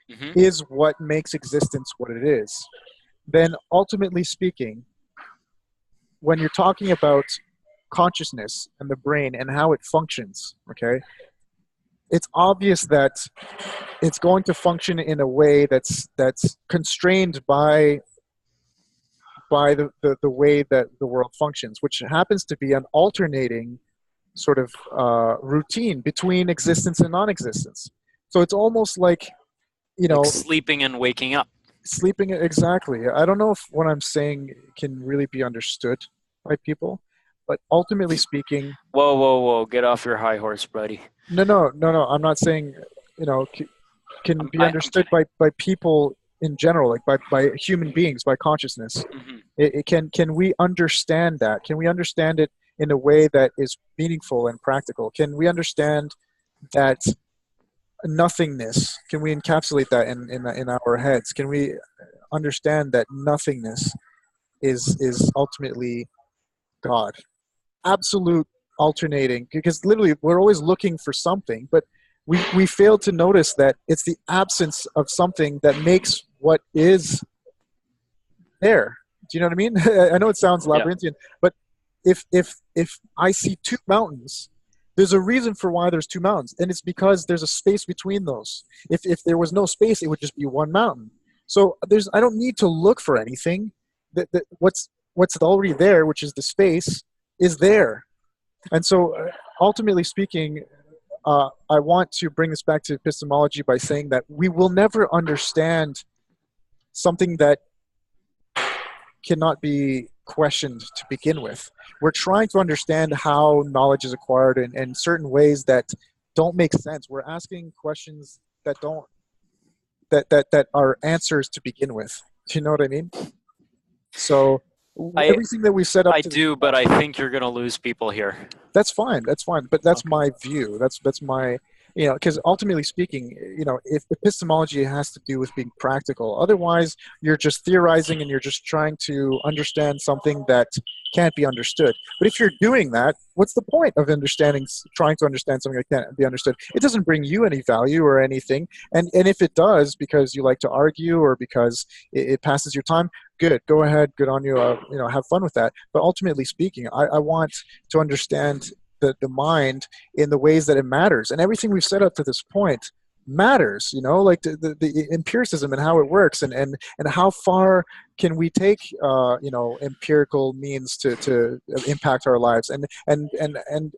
Mm-hmm. is what makes existence what it is, then ultimately speaking, when you're talking about consciousness and the brain and how it functions, okay, it's obvious that it's going to function in a way that's constrained by the way that the world functions, which happens to be an alternating sort of routine between existence and non-existence. So it's almost like, Like sleeping and waking up. sleeping. Exactly. I don't know if what I'm saying can really be understood by people, but ultimately speaking, Whoa! Get off your high horse, buddy. no. I'm not saying, can be understood by people in general, like by human beings, by consciousness. Mm-hmm. Can we understand that? Can we understand it in a way that is meaningful and practical? Can we understand that nothingness? Can we encapsulate that in our heads? Can we understand that nothingness is ultimately God? Absolute alternating, because literally we're always looking for something, but we fail to notice that it's the absence of something that makes what is there. Do you know what I mean? I know it sounds labyrinthian, but if I see two mountains, there's a reason for why there's two mountains, and it's because there's a space between those. If there was no space, it would just be one mountain. So I don't need to look for anything. What's already there, which is the space, is there. And so ultimately speaking, I want to bring this back to epistemology by saying that we will never understand something that cannot be questioned to begin with. We're trying to understand how knowledge is acquired in certain ways that don't make sense. We're asking questions that don't that are answers to begin with. Do you know what I mean? So everything that we set up. I do, but I think you're going to lose people here. That's fine. But that's okay. My view. That's my, because ultimately speaking, if epistemology has to do with being practical, otherwise you're just theorizing and you're just trying to understand something that can't be understood. But if you're doing that, what's the point of trying to understand something that can't be understood? It doesn't bring you any value or anything. And if it does, because you like to argue or because it passes your time, good, go ahead, good on you, have fun with that. But ultimately speaking, I want to understand the mind in the ways that it matters. And everything we've set up to this point matters, like the empiricism and how it works, and how far can we take empirical means to impact our lives, and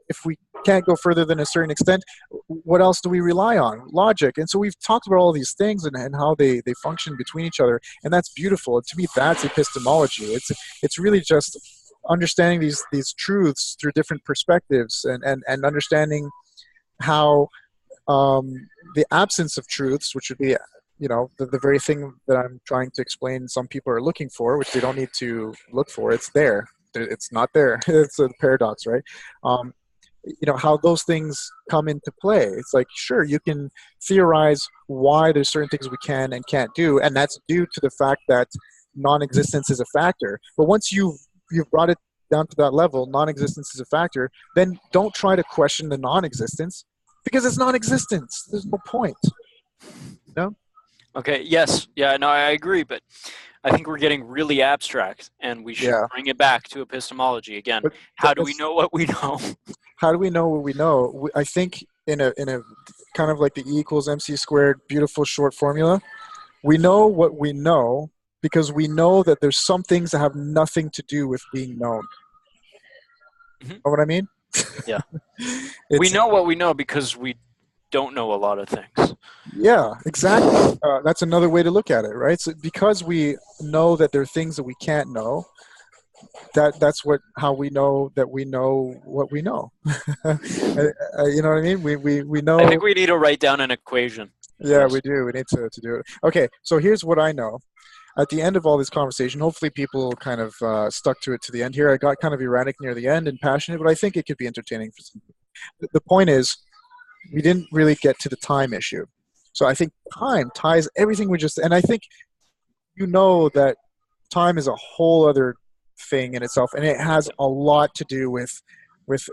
if we can't go further than a certain extent, what else do we rely on? Logic. And so we've talked about all these things and how they function between each other, and that's beautiful. And to me, that's epistemology. It's really just understanding these truths through different perspectives, and understanding how the absence of truths, which would be the very thing that I'm trying to explain some people are looking for, which they don't need to look for. It's there. It's not there. It's a paradox, right? How those things come into play. It's like, sure, you can theorize why there's certain things we can and can't do, and that's due to the fact that non-existence is a factor. But once you've brought it down to that level, non-existence is a factor, then don't try to question the non-existence, because it's non-existence. There's no point. No? Okay, yes. Yeah, no, I agree, but I think we're getting really abstract, and we should bring it back to epistemology again. But how do we know what we know? How do we know what we know? I think in a kind of like the E equals MC squared beautiful short formula, we know what we know because we know that there's some things that have nothing to do with being known. Mm-hmm. Know what I mean? Yeah. We know what we know because we don't know a lot of things. Yeah, exactly. That's another way to look at it, right? So because we know that there are things that we can't know, that's how we know that we know what we know. You know what I mean? We know. I think we need to write down an equation. Yeah, we do. We need to do it. Okay, so here's what I know. At the end of all this conversation, hopefully people kind of stuck to it to the end here. I got kind of erratic near the end and passionate, but I think it could be entertaining for some people. The point is, we didn't really get to the time issue. So I think time ties everything we just, and I think you know that time is a whole other thing in itself, and it has a lot to do with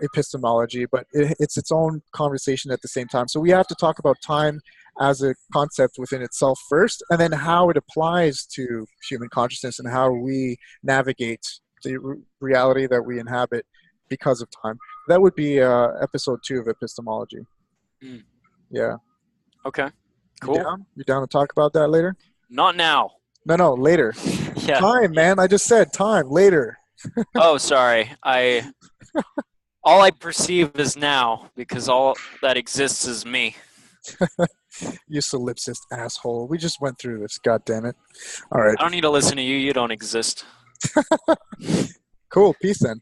epistemology, but it's its own conversation at the same time. So we have to talk about time as a concept within itself first, and then how it applies to human consciousness and how we navigate the reality that we inhabit because of time. That would be episode 2 of epistemology. Mm. Yeah. Okay. Cool. You down to talk about that later? Not now. No, later. Yeah. Time, man. I just said time. Later. Oh, sorry. All I perceive is now, because all that exists is me. You solipsist asshole. We just went through this. God damn it. All right. I don't need to listen to you. You don't exist. Cool. Peace then.